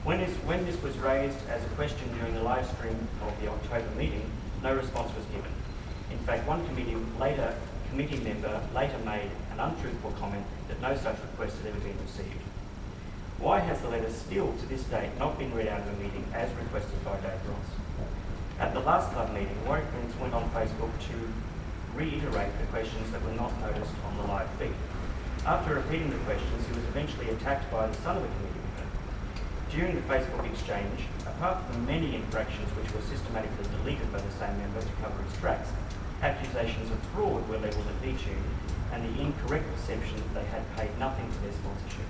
When this was raised as a question during the live stream of the October meeting, no response was given. In fact, one committee member later made an untruthful comment that no such request had ever been received. Why has the letter still, to this date, not been read out of the meeting as requested by Dave Ross? At the last club meeting, Warwick Prince went on Facebook to reiterate the questions that were not noticed on the live feed. After repeating the questions, he was eventually attacked by the son of a committee member. During the Facebook exchange, apart from the many infractions which were systematically deleted by the same member to cover his tracks, accusations of fraud were levelled at D-Tune and the incorrect perception that they had paid nothing for their sponsorship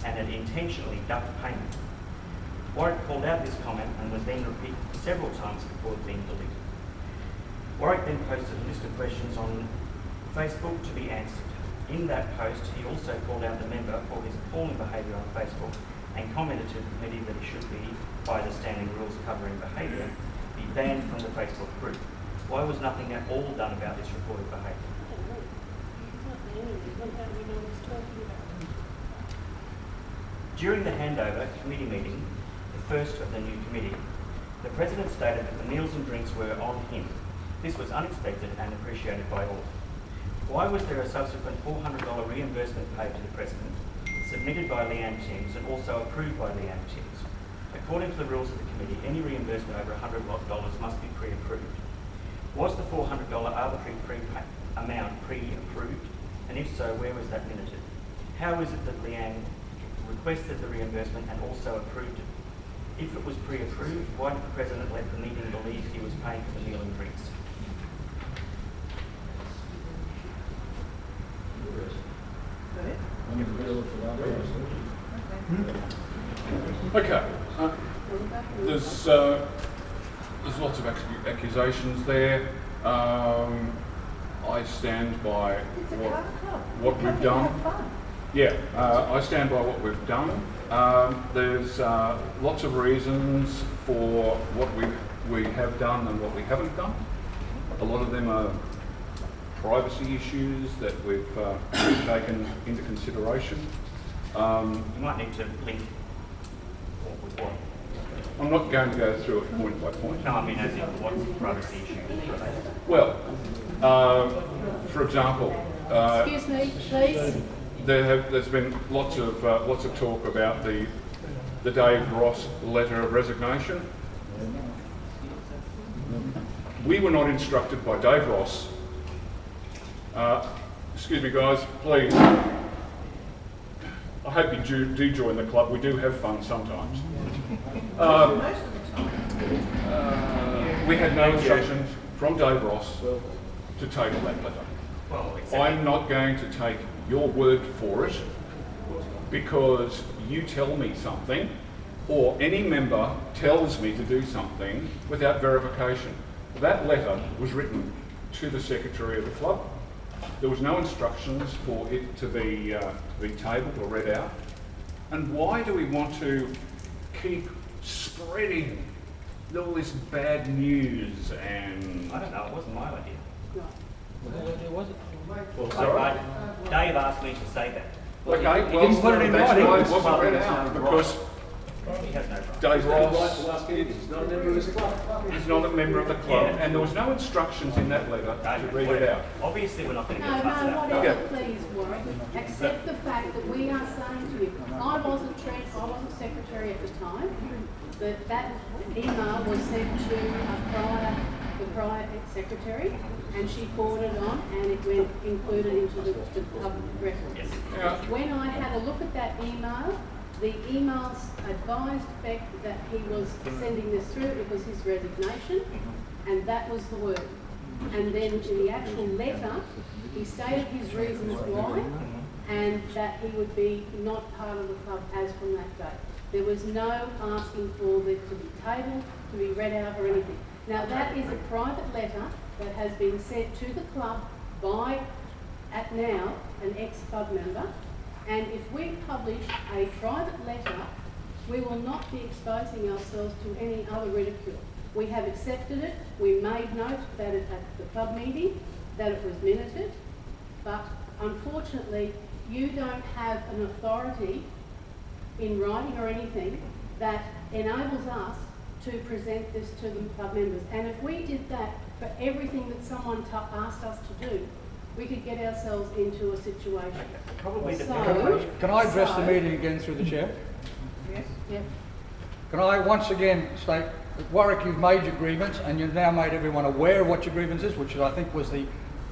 and had intentionally ducked payment. Warwick called out this comment and was then repeated several times before being deleted. Warwick then posted a list of questions on Facebook to be answered. In that post, he also called out the member for his appalling behaviour on Facebook and commented to the committee that he should be, by the standing rules covering behaviour, be banned from the Facebook group. Why was nothing at all done about this reported behaviour? During the handover committee meeting, the first of the new committee, the President stated that the meals and drinks were on him. This was unexpected and appreciated by all. Why was there a subsequent $400 reimbursement paid to the President, submitted by Leanne Timms and also approved by Leanne Timms? According to the rules of the committee, any reimbursement over $100 must be pre-approved. Was the $400 arbitrary amount pre-approved? And if so, where was that minuted? How is it that Leanne requested the reimbursement and also approved it? If it was pre-approved, why did the President let the meeting believe he was paying for the meal and drinks? Okay. There's lots of accusations there. I stand by what we've done. Yeah, I stand by what we've done. There's lots of reasons for what we have done and what we haven't done. A lot of them are privacy issues that we've taken into consideration. You might need to link what with what. I'm not going to go through it point by point. No, I mean as in what's the privacy issue related? Well, for example, excuse me, please. There's been lots of talk about the Dave Ross letter of resignation. We were not instructed by Dave Ross. Excuse me, guys, please. I hope you do join the club. We do have fun sometimes. We had no instructions from Dave Ross to table that letter. I'm not going to take your word for it because you tell me something or any member tells me to do something without verification. That letter was written to the Secretary of the club. There was no instructions for it to be tabled or read out. And why do we want to keep spreading all this bad news and... I don't know, it wasn't my idea. It wasn't. Well, Dave asked me to say that. Okay, he didn't put it in writing. It wasn't read out because He has no right. Dave Ross, He's not a member of this club. he's not a member of the club, and there was no instructions in that letter to read it out. Obviously, we're not going to No, get past that. whatever, Yeah. please, Warwick. Accept the fact that we are saying to you, I wasn't secretary at the time, but that email was sent to the prior secretary, and she forwarded on, and it went included into the public records. Yes. Yeah. When I had a look at that email, the emails advised Beck that he was sending this through, it was his resignation, and that was the word. And then in the actual letter, he stated his reasons why, and that he would be not part of the club as from that date. There was no asking for it to be tabled, to be read out or anything. Now that is a private letter that has been sent to the club by, at now, an ex-club member, And if we publish a private letter, we will not be exposing ourselves to any other ridicule. We have accepted it, we made note that it at the club meeting, that it was minuted, but unfortunately you don't have an authority in writing or anything that enables us to present this to the club members. And if we did that for everything that someone asked us to do, we could get ourselves into a situation. Probably Can I address the meeting again through the chair? Yes. Yeah. Can I once again state that Warwick, you've made your grievance and you've now made everyone aware of what your grievance is, which I think was the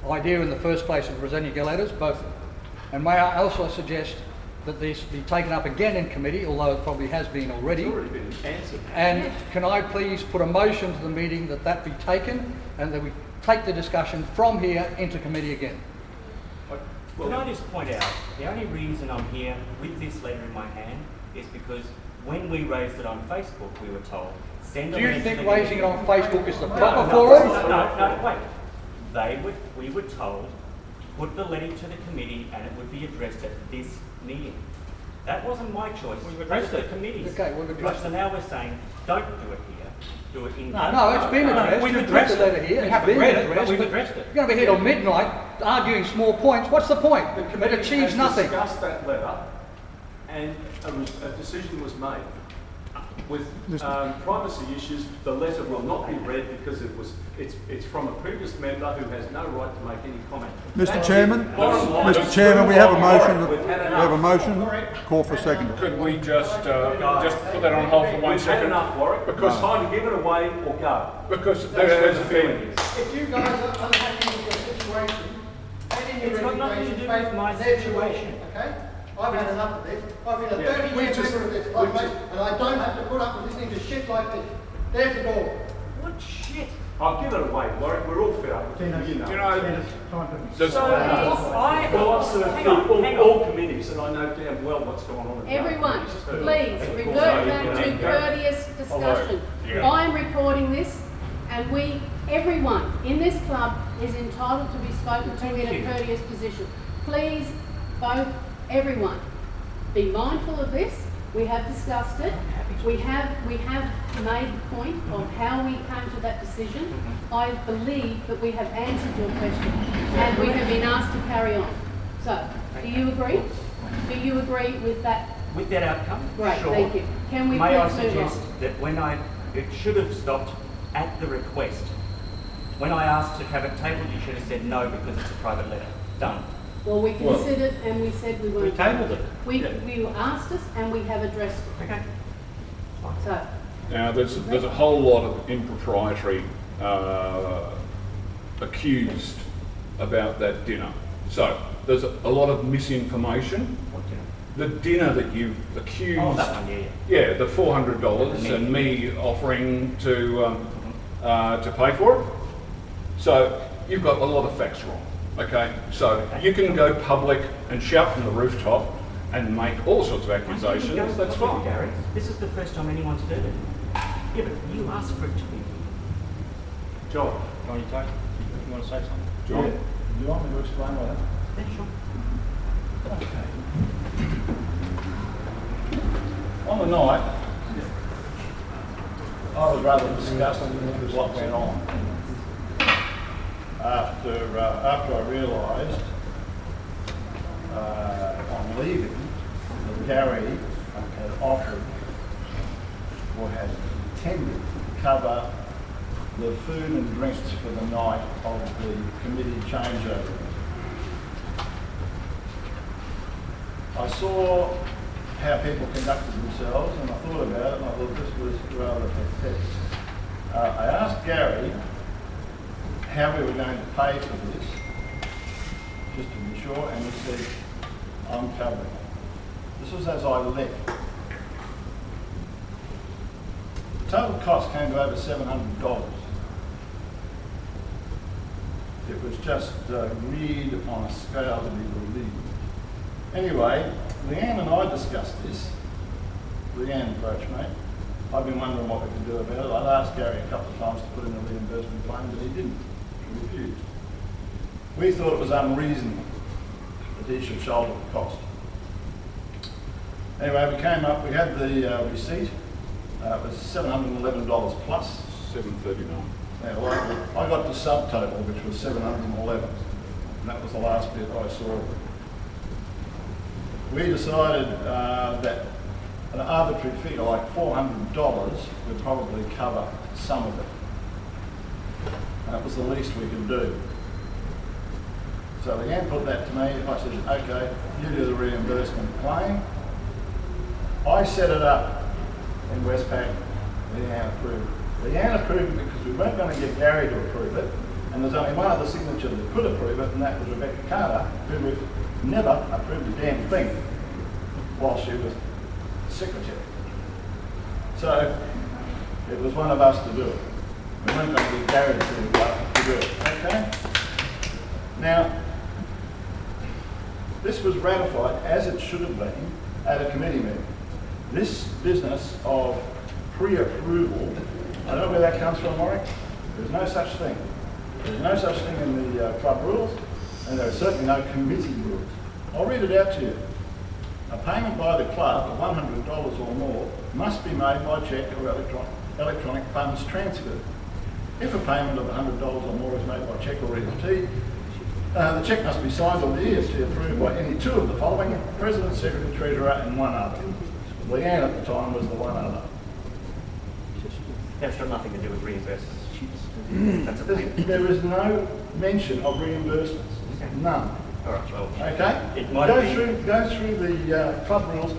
idea in the first place of presenting your letters, both. And may I also suggest that this be taken up again in committee, although it probably has been already. It's already been answered. And can I please put a motion to the meeting that that be taken and that we take the discussion from here into committee again? Can I just point out, the only reason I'm here with this letter in my hand is because when we raised it on Facebook, we were told, send a Do you letter to think the raising it committee. on Facebook is the proper No, forum? wait. We were told, put the letter to the committee and it would be addressed at this meeting. That wasn't my choice. We've addressed That was it. the committee's. Okay, we've addressed So it. now we're saying, don't do it here, do it in. No, it's been addressed. We've You've addressed put the letter it. here. We It's haven't been read it, but addressed. we've addressed it. You're going to be here till midnight arguing small points. What's the point? It achieves nothing. Discussed that letter, and a decision was made. With privacy issues, the letter will not be read because it's from a previous member who has no right to make any comment. Mr. Chairman, we have a motion. We have a motion. Call for a second. Could we just put that on hold for 1 We've second? had enough, Warwick. Because It's time to give it away or go. Because That's where there's the a feeling feeling. is. If you guys are unhappy with your situation, It's got nothing to do with my situation. Okay? I've had enough of this. I've been a Yeah. 30-year member of this club, mate, and I don't have to put up with listening to shit like this. There's the door. What shit? I'll give it away, Warwick. We're all fed up with it. You know. Do you know, there's- Well, I've served all committees, and I know damn well what's going on. in Everyone, committees too. please revert back to courteous discussion. Yeah. I'm recording this, and everyone in this club is entitled to be spoken to in a courteous position. Please, everyone, be mindful of this. We have discussed it. We have made the point of how we came to that decision. I believe that we have answered your question, and we have been asked to carry on. So, do you agree? Do you agree with that? With that outcome? Great, Sure. thank you. Can we May I please move on? suggest that it should have stopped at the request. When I asked to have it tabled, you should have said no because it's a private letter. Done. Well, we considered and we said we We weren't. tabled it. You asked us and we have addressed it. Okay. So, Now, there's a whole lot of impropriety accused about that dinner. So, there's a lot of misinformation. What dinner? The dinner that you've accused, Oh, that one, yeah. yeah, the $400 and me offering to pay for it. So, you've got a lot of facts wrong. Okay, so you can go public and shout from the rooftop and make all sorts of accusations. That's fine. Gary, this is the first time anyone's heard it. Yeah, but you asked for it to be. John, John, you want to say something? John? Do you want me to explain what happened? Yeah, sure. Okay. On the night, I was rather disgusted with what went on. After I realised on leaving that Gary had offered or had intended to cover the food and drinks for the night of the committee changeover. I saw how people conducted themselves and I thought about it and I thought this was rather pathetic. I asked Gary how we were going to pay for this, just to be sure, and he said, I'm covering it. This was as I left. The total cost came to over $700. It was just read on a scale to be believed. Anyway, Leanne and I discussed this. Leanne approached me. I've been wondering what we could do about it. I'd asked Gary a couple of times to put in a reimbursement claim, but he didn't. He refused. We thought it was unreasonable that he should shoulder the cost. Anyway, we came up, we had the receipt. It was $711 plus. $739. Yeah, well, I got the subtotal, which was 711, and that was the last bit I saw. We decided that an arbitrary figure like $400 would probably cover some of it. That was the least we could do. So Leanne put that to me. I said, okay, you do the reimbursement claim. I set it up in Westpac. Leanne approved it. Leanne approved it because we weren't going to get Gary to approve it, and there's only one other signature that could approve it, and that was Rebecca Carter, who never approved a damn thing while she was secretary. So it was one of us to do it. We weren't going to get Gary to do it. Okay? Now, this was ratified as it should have been at a committee meeting. This business of pre-approval, I don't know where that comes from, Warwick. There's no such thing. There's no such thing in the club rules, and there are certainly no committee rules. I'll read it out to you. A payment by the club of $100 or more must be made by cheque or electronic funds transferred. If a payment of $100 or more is made by cheque or EFT, the cheque must be signed or the EFT approved by any two of the following: President, Secretary, Treasurer, and one other. Leanne at the time was the one other. That's got nothing to do with reimbursements. That's a payment. There is no mention of reimbursements. Okay. None. All right, well, okay? It might go be... through the club rules,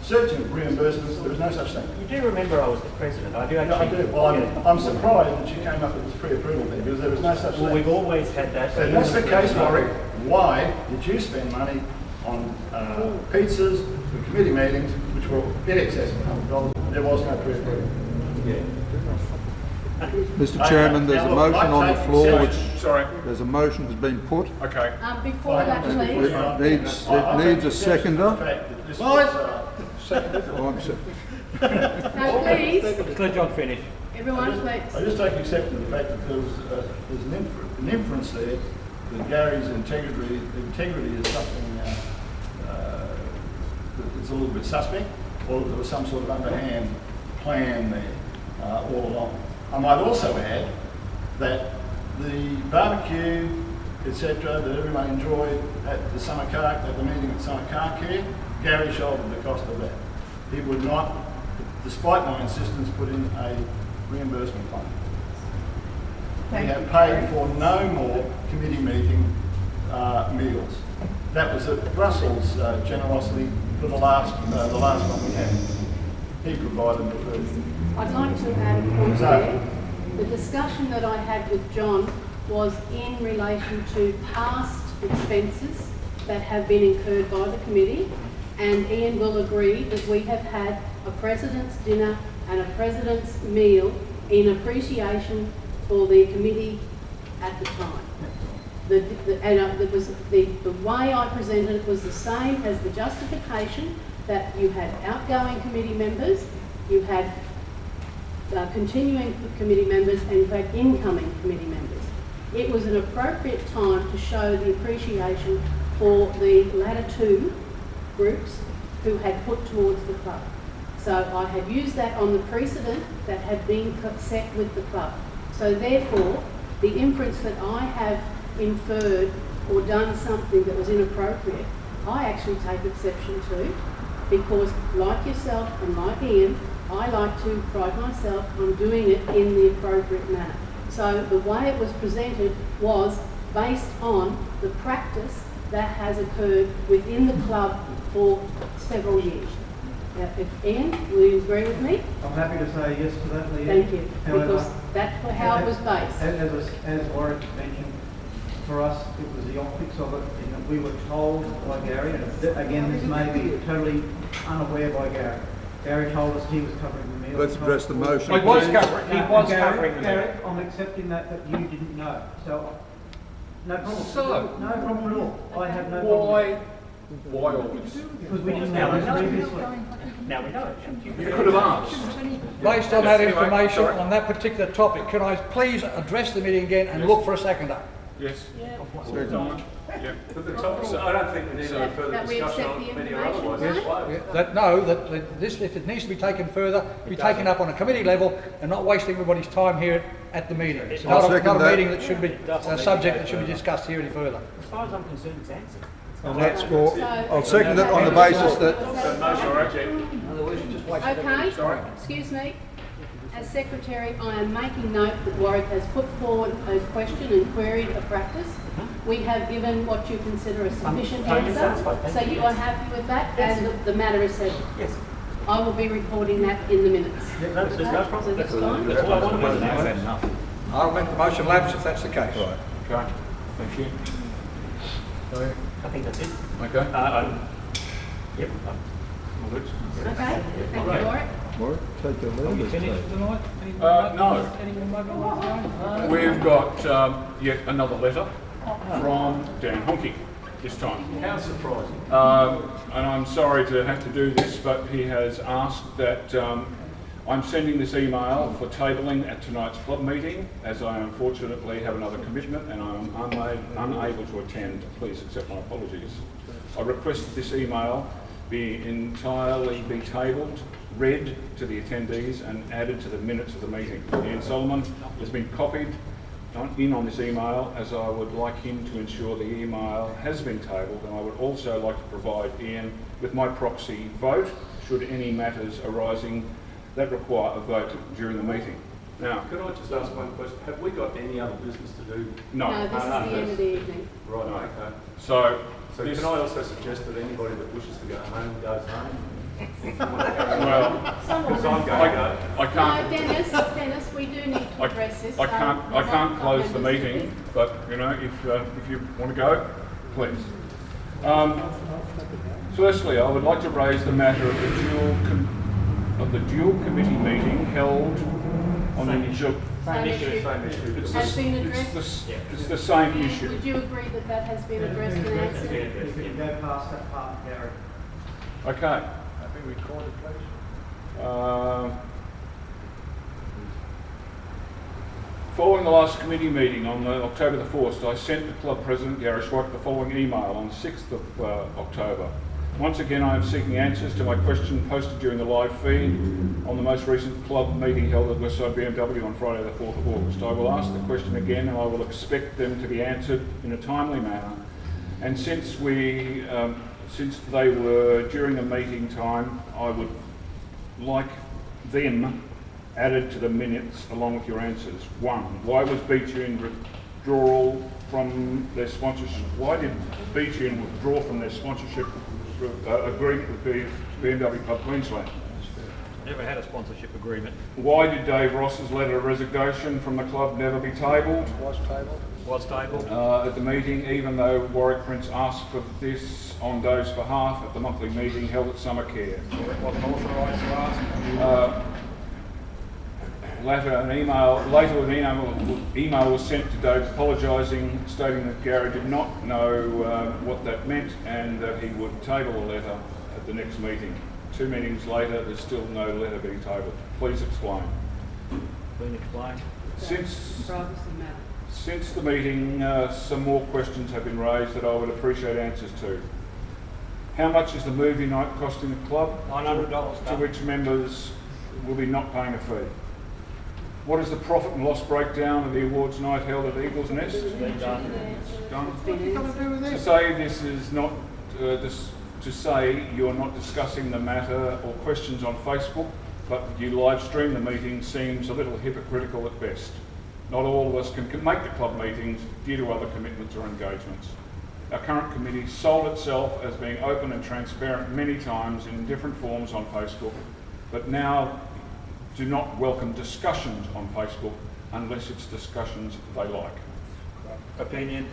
searching reimbursements. There is no such thing. You do remember I was the president. I do actually. Yeah, I do. Well, I'm surprised that you came up with this pre-approval thing, because there is no such thing. Well, we've always had that. So if that's the case, Warwick, why did you spend money on pizzas for committee meetings, which were in excess of $100? There was no pre-approval. Yeah. Mr. Chairman, there's a motion on the floor which... Sorry. There's a motion has been put. Okay. Before that, please. It needs a seconder. Oh, I'm sorry. No, please. Just let John finish. Everyone, please. I just take exception to the fact that there's an inference there that Gary's integrity is something that's a little bit suspect, or that there was some sort of underhand plan there all along. I might also add that the barbecue, etc., that everyone enjoyed at the meeting at Summer Car Care, Gary shouldered the cost of that. He would not, despite my insistence, put in a reimbursement claim. We have paid for no more committee meeting meals. That was at Russell's generosity for the last one we had. He provided the food. I'd like to add a point there. The discussion that I had with John was in relation to past expenses that have been incurred by the committee, and Ian will agree that we have had a president's dinner and a president's meal in appreciation for the committee at the time. The way I presented it was the same as the justification that you had outgoing committee members, you had continuing committee members, and you had incoming committee members. It was an appropriate time to show the appreciation for the latter two groups who had put towards the club. So I had used that on the precedent that had been set with the club. So therefore, the inference that I have inferred or done something that was inappropriate, I actually take exception to, because like yourself and like Ian, I like to pride myself on doing it in the appropriate manner. So the way it was presented was based on the practice that has occurred within the club for several years. Now, if Ian, will you agree with me? I'm happy to say yes to that, Leanne. Thank you, However, because that's how it was based. As Warwick mentioned, for us it was the optics of it, in that we were told by Gary, and again this may be totally unaware by Gary. Gary told us he was covering the meal. Let's address the motion. He was covering the Gary, meal. I'm accepting that you didn't know. So, no problem. So, no problem at all. I have no problem. Why always? Because we didn't know it previously. Now we know it. You could have asked. Based on that information on that particular topic, can I please address the meeting again and look for a seconder? Yes. Yeah. Yeah. But the topic, so I don't think we need any further That we discussion accept on the the committee or information, otherwise. right? It's closed. Yeah, that this, if it needs to be taken further, be taken up on a committee level and not wasting everybody's time here at the meeting. It's I'll not second a that. meeting that should be, a subject that should be discussed here any further. As far as I'm concerned, it's answered. On that score, I'll second it on the basis that, Okay, excuse me. As secretary, I am making note that Warwick has put forward a question and queried a practice. We have given what you consider a sufficient answer, so you are happy with that, and the matter is settled. Yes. I will be recording that in the minutes. Yeah, there's no problem. So that's fine. That's all I wanted was an answer. I'll make the motion lapse if that's the case. Okay, thank you. I think that's it. Okay. Yep. All good. Okay, thank you, Warwick. Warwick, take your lead. this Finished time. tonight? No. Anyone We've got yet another letter from Dan Hohnke this time. How surprising. And I'm sorry to have to do this, but he has asked that I'm sending this email for tabling at tonight's club meeting, as I unfortunately have another commitment and I'm unable to attend. Please accept my apologies. I request that this email be entirely tabled, read to the attendees and added to the minutes of the meeting. Ian Solomon has been copied in on this email, as I would like him to ensure the email has been tabled, and I would also like to provide Ian with my proxy vote should any matters arising that require a vote during the meeting. Now, Could I just ask one question? Have we got any other business to do? no. No, this is the end of the evening. Right, okay. So So this, can I also suggest that anybody that wishes to go home goes home? well, Because I'm going to go. I No, can't. Dennis, we do need to address this. I can't so close the members- meeting, but you know, if you want to go, please. Firstly, I would like to raise the matter of the dual committee meeting held on the Same issue. Has been addressed. it's the same issue. Would you agree that that has been addressed and answered? You can go past that part, Gary. Okay. Have we recorded, please? Following the last committee meeting on October the 4th, I sent the club president, Gary Schweik, the following email on the 6th of October. Once again, I am seeking answers to my question posted during the live feed on the most recent club meeting held at Westside BMW on Friday the 4th of August. I will ask the question again and I will expect them to be answered in a timely manner. And since they were during the meeting time, I would like them added to the minutes along with your answers. 1, why was B-Tune withdrawal from their sponsorship? Why did B-Tune withdraw from their sponsorship agreement with BMW Club Queensland? Never had a sponsorship agreement. Why did Dave Ross's letter of resignation from the club never be tabled? Was tabled. Was tabled. At the meeting, even though Warwick Prince asked for this on Dave's behalf at the monthly meeting held at Summercare. So it wasn't authorised to ask. Later, an email was sent to Dave apologising, stating that Gary did not know what that meant and that he would table the letter at the next meeting. 2 meetings later, there's still no letter being tabled. Please explain. Been explained. Privacy matter. Since the meeting, some more questions have been raised that I would appreciate answers to. How much is the movie night costing the club? $900. To which members will be not paying a fee. What is the profit and loss breakdown of the awards night held at Eagle's Nest? Done. Done. To say this is not, to say you're not discussing the matter or questions on Facebook, but you live stream the meeting seems a little hypocritical at best. Not all of us can make the club meetings due to other commitments or engagements. Our current committee sold itself as being open and transparent many times in different forms on Facebook, but now do not welcome discussions on Facebook unless it's discussions they like. Opinion.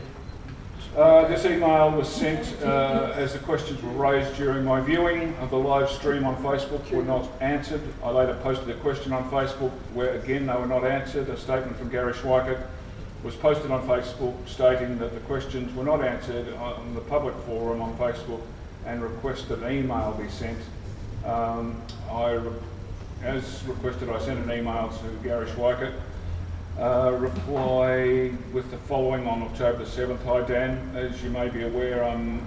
This email was sent as the questions were raised during my viewing of the live stream on Facebook were not answered. I later posted a question on Facebook where again they were not answered. A statement from Gary Schweikert was posted on Facebook stating that the questions were not answered on the public forum on Facebook and requested an email be sent. As requested, I sent an email to Gary Schweikert reply with the following on October 7th. Hi Dan, as you may be aware, I'm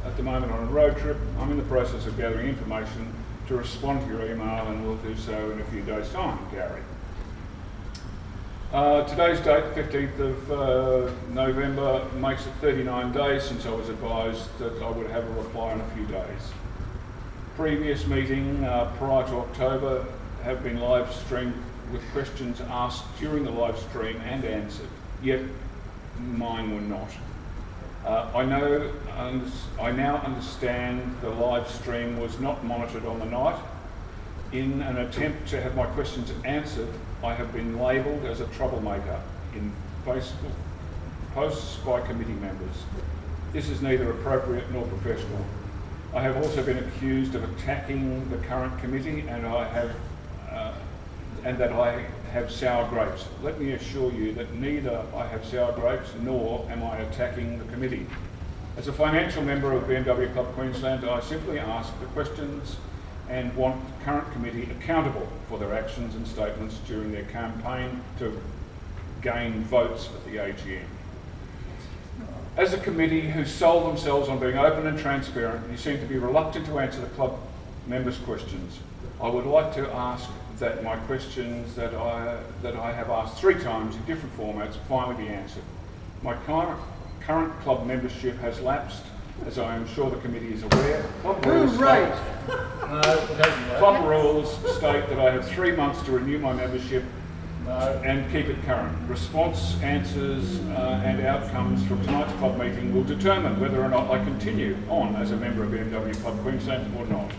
at the moment on a road trip. I'm in the process of gathering information to respond to your email, and will do so in a few days' time, Gary. Today's date, 15th of November, makes it 39 days since I was advised that I would have a reply in a few days. Previous meeting prior to October have been live streamed with questions asked during the live stream and answered, yet mine were not. I now understand the live stream was not monitored on the night. In an attempt to have my questions answered, I have been labelled as a troublemaker in Facebook posts by committee members. This is neither appropriate nor professional. I have also been accused of attacking the current committee, and that I have sour grapes. Let me assure you that neither I have sour grapes nor am I attacking the committee. As a financial member of BMW Club Queensland, I simply ask the questions and want the current committee accountable for their actions and statements during their campaign to gain votes at the AGM. As a committee who sold themselves on being open and transparent, you seem to be reluctant to answer the club members' questions. I would like to ask that my questions that I have asked 3 times in different formats finally be answered. My current club membership has lapsed, as I am sure the committee is aware. Club rules state that I have 3 months to renew my membership and keep it current. Response, answers and outcomes from tonight's club meeting will determine whether or not I continue on as a member of BMW Club Queensland or not.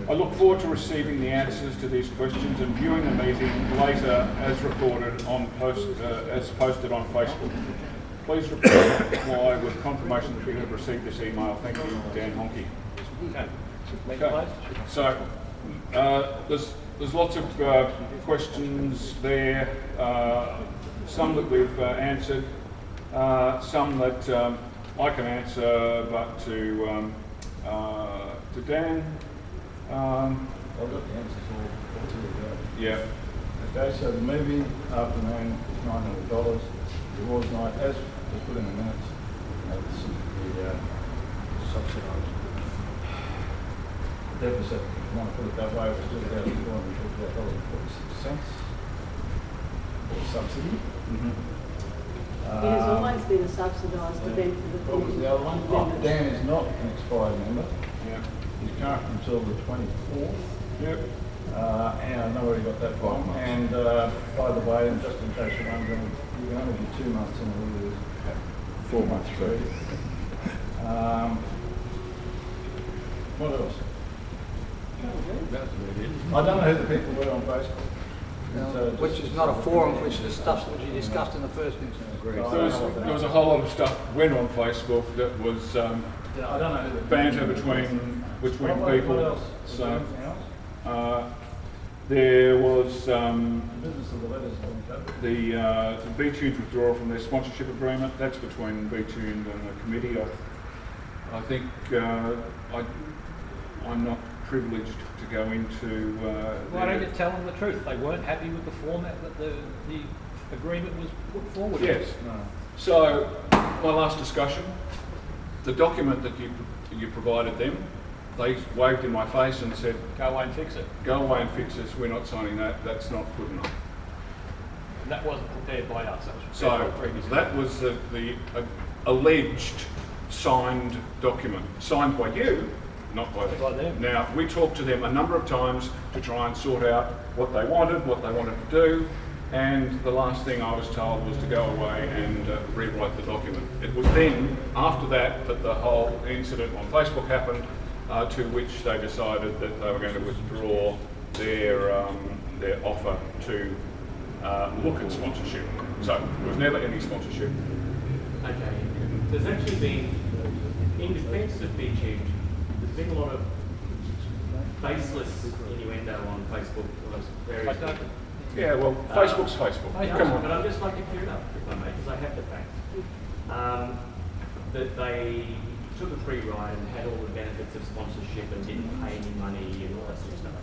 I look forward to receiving the answers to these questions and viewing the meeting later as recorded on as posted on Facebook. Please reply with confirmation that you have received this email. Thank you, Dan Hohnke. Okay. So there's lots of questions there. Some that we've answered, some that I can answer, but to Dan. I've got the answers all. Yeah. Okay, so the movie afternoon is $900. The awards night, as was put in the minutes, the subsidised deficit, if you want to put it that way, was $2,458.46 for subsidy. It has always been a subsidised event for the community. What was the other one? Oh, Dan is not an expired member. Yeah. He's current until the 24th. Yep. And I know where he got that from. And by the way, and just in case you're wondering, you can only be 2 months in a year. 4 months, right? What else? I don't know who the people were on Facebook. So which is not a forum which is stuff that you discussed in the first instance. There was a whole lot of stuff went on Facebook that was I don't know who banter between people. What else? So there was the B-Tunes withdrawal from their sponsorship agreement. That's between B-Tunes and the committee. I think I'm not privileged to go into. Why don't you tell them the truth? They weren't happy with the format that the agreement was put forward. Yes. No. So my last discussion, the document that you provided them, they waved in my face and said, "Go away and fix it. Go away and fix this. We're not signing that. That's not good enough." And that wasn't prepared by us. That was the alleged signed document, signed by you. Not by them. Now, we talked to them a number of times to try and sort out what they wanted to do, and the last thing I was told was to go away and rewrite the document. It was then, after that, that the whole incident on Facebook happened, to which they decided that they were going to withdraw their offer to look at sponsorship. So, there was never any sponsorship. Okay. There's actually been, in defence of B-Tube, there's been a lot of baseless innuendo on Facebook. Various yeah, well, Facebook's Facebook. Come on. But I'd just like to clear it up, if I may, because I have the facts. That they took a free ride and had all the benefits of sponsorship and didn't pay any money and all that sort of stuff.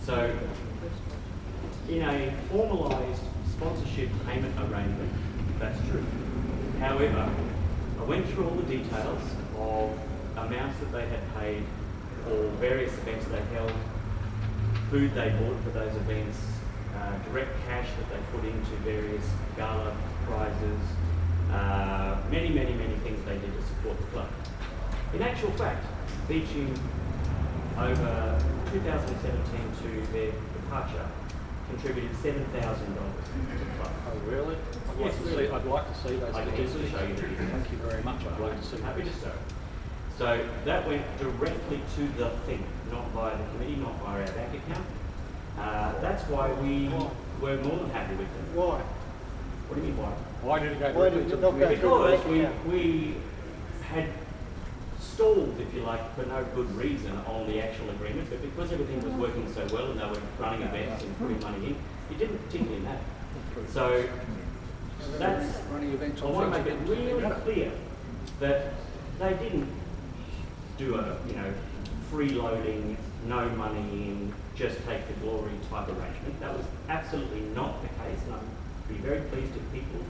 So, in a formalised sponsorship payment arrangement, that's true. However, I went through all the details of amounts that they had paid for various events they held, food they bought for those events, direct cash that they put into various gala prizes, many, many, many things they did to support the club. In actual fact, Beeching, over 2017 to their departure, contributed $7,000 to the club. Oh, really? I'd like to see those statistics. Show you the details. Thank you very much. I'd like to see Happy to those. so. So that went directly to the thing, not via the committee, not via our bank account. That's why we were more than happy with them. Why? What do you mean why? Why did it go Why directly did to it the not go committee? Because we had stalled, if you like, for no good reason on the actual agreement, but because everything was working so well and they were running events and putting money in, it didn't particularly matter. So that's, Running events I on want to make things it that didn't really matter. clear that they didn't do a, freeloading, no money in, just take the glory type arrangement. That was absolutely not the case, and I'd be very pleased if people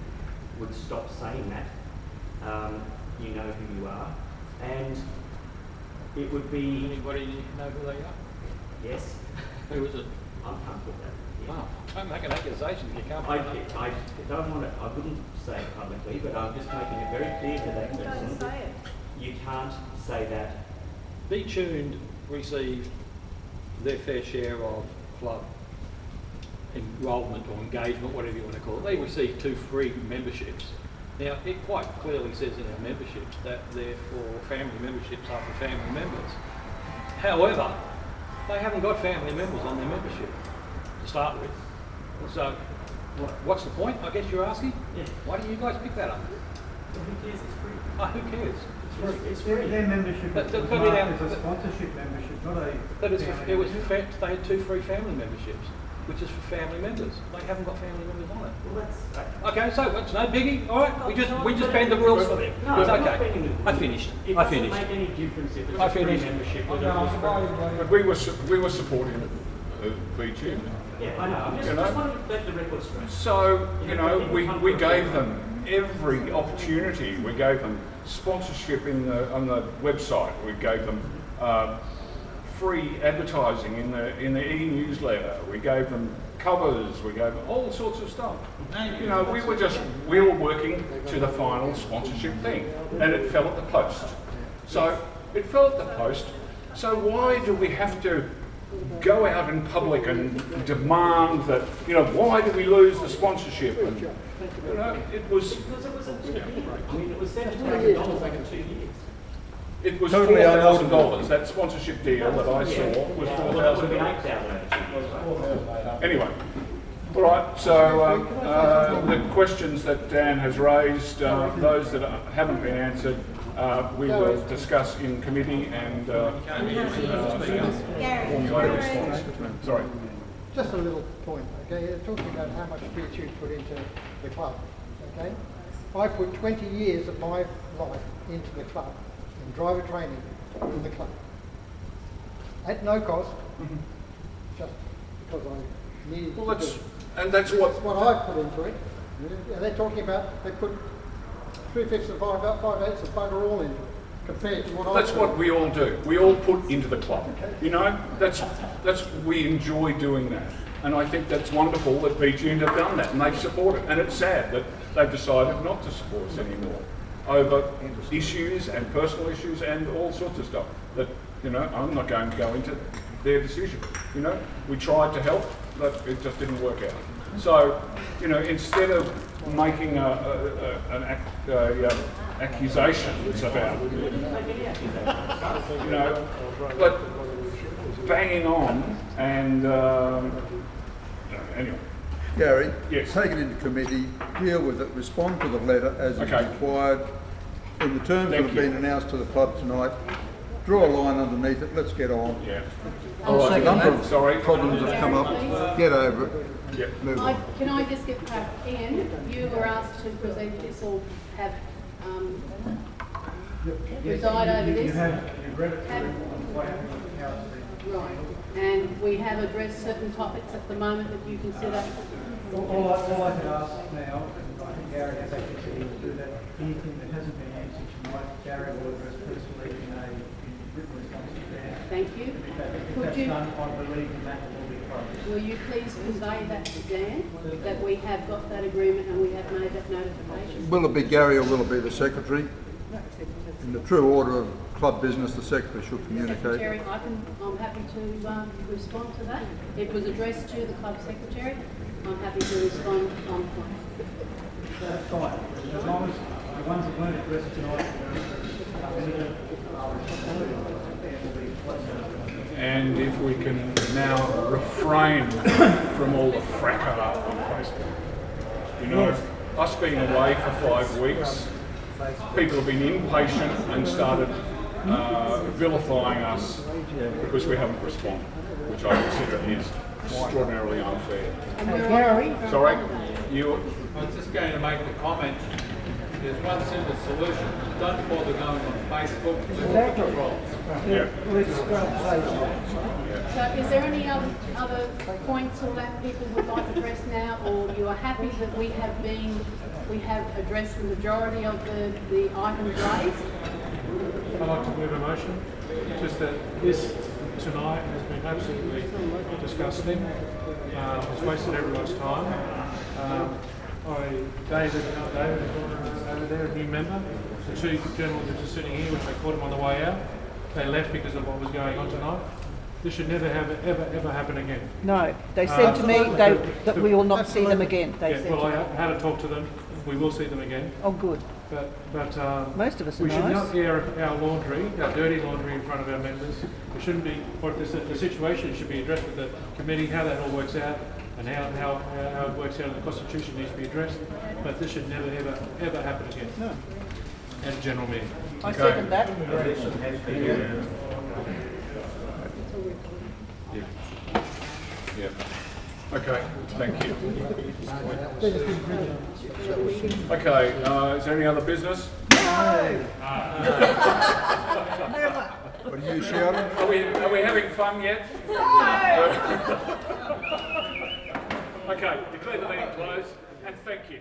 would stop saying that. You know who you are, and it would be. Anybody know who they are? Yes. Who is it? I'm comfortable with that. Yeah. Wow. Don't make an accusation if you can't. I don't want to. I wouldn't say it publicly, but I'm just making it very clear to that person. Don't say it. You can't say that. Be Tuned received their fair share of club enrolment or engagement, whatever you want to call it. They received 2 free memberships. Now, it quite clearly says in our memberships that they're for family memberships are for family members. However, they haven't got family members on their membership to start with. So, what's the point, I guess you're asking? Yeah. Why don't you guys pick that up? Well, who cares? It's free. Oh, who cares? It's free. Their membership But- was but marked it- as a sponsorship membership, not a. But it's family it was membership. they had 2 free family memberships, which is for family members. They haven't got family members on it. Well, that's. Okay, so it's no biggie. All right, we just bend the rules for them. No, It's we're not okay. bending the rules. I finished. It I doesn't finished. make any difference if it's I a free finished. membership or not. But we were supporting BG. Yeah, I know. I'm just want to let the record straight. So, we gave them every opportunity. We gave them sponsorship on the website. We gave them free advertising in the e-newsletter. We gave them covers. We gave them all sorts of stuff. We were working to the final sponsorship thing, and it fell at the post. So it fell at the post. So why do we have to go out in public and demand that, why did we lose the sponsorship? And, it was... Because it was a good deal. I mean, it was $7,000 over 2 years. It was Totally $4,000. That sponsorship deal that I saw was Well, that would be $4,000. $8,000 over 2 years. Anyway, all right, so the questions that Dan has raised, those that haven't been answered, we will discuss in committee and formulate a response. Sorry. Just a little point, okay? You're talking about how much bit you put into the club, okay? I put 20 years of my life into the club, in driver training in the club. At no cost, just because I needed Well, to do it. and that's what I put into it. And they're talking about, they put 3/5 of 5/8 of bugger all into it, compared to what I That's what we all do. We all put into the club. That's we enjoy doing that. And I think that's wonderful that BG have done that and they've supported. And it's sad that they've decided not to support us anymore over issues and personal issues and all sorts of stuff that, I'm not going to go into their decision. We tried to help, but it just didn't work out. So, instead of making accusations about, but banging on and anyway. Gary, yes. Take it into committee, deal with it, respond to the letter as is Okay. required in the terms that have been announced to the club tonight. Draw a line underneath it. Let's get on. Yeah. A number of problems have come up. Get over it. Yep. Move on. Can I just get back? Ian, you were asked to present this or have preside over this. You've read it through. Right. And we have addressed certain topics at the moment that you consider. All I could ask now, and I think Gary has actually said he will do that, anything that hasn't been answered tonight, Gary will address personally in a written response to Dan. Thank you. If that's done, I believe the matter will be closed. Will you please convey that to Dan, that we have got that agreement and we have made that notification? Will it be Gary or will it be the secretary? In the true order of club business, the secretary should communicate. Secretary, I'm happy to respond to that. It was addressed to the club secretary. I'm happy to respond on point. That's fine. As long as the ones that weren't addressed tonight are And if we can now refrain from all the fracas on Facebook. You know, us being away for 5 weeks, people have been impatient and started vilifying us because we haven't responded, which I consider is extraordinarily unfair. Sorry? I was just going to make the comment. There's one simple solution. Don't bother going on Facebook. So is there any other points or that people would like addressed now, or you are happy that we have addressed the majority of the items raised? I'd like to move a motion, just that this tonight has been absolutely disgusting. It's wasted everyone's time. David over there, a new member, the two gentlemen that are sitting here, which I caught them on the way out, they left because of what was going on tonight. This should never ever happen again. No, they said to me that we will not see them again. They said well, I had to talk to them. We will see them again. Oh, good. But most of us are we should nice. not air our laundry, our dirty laundry, in front of our members. We shouldn't be. Or the situation should be addressed with the committee, how that all works out, and how it works out in the Constitution needs to be addressed. But this should never ever happen again. No. At a general meeting. I second that. Yeah. Okay, thank you. Okay, is there any other business? No! Never! What are you shouting? Are we having fun yet? No! Okay, declare the meeting closed, and thank you.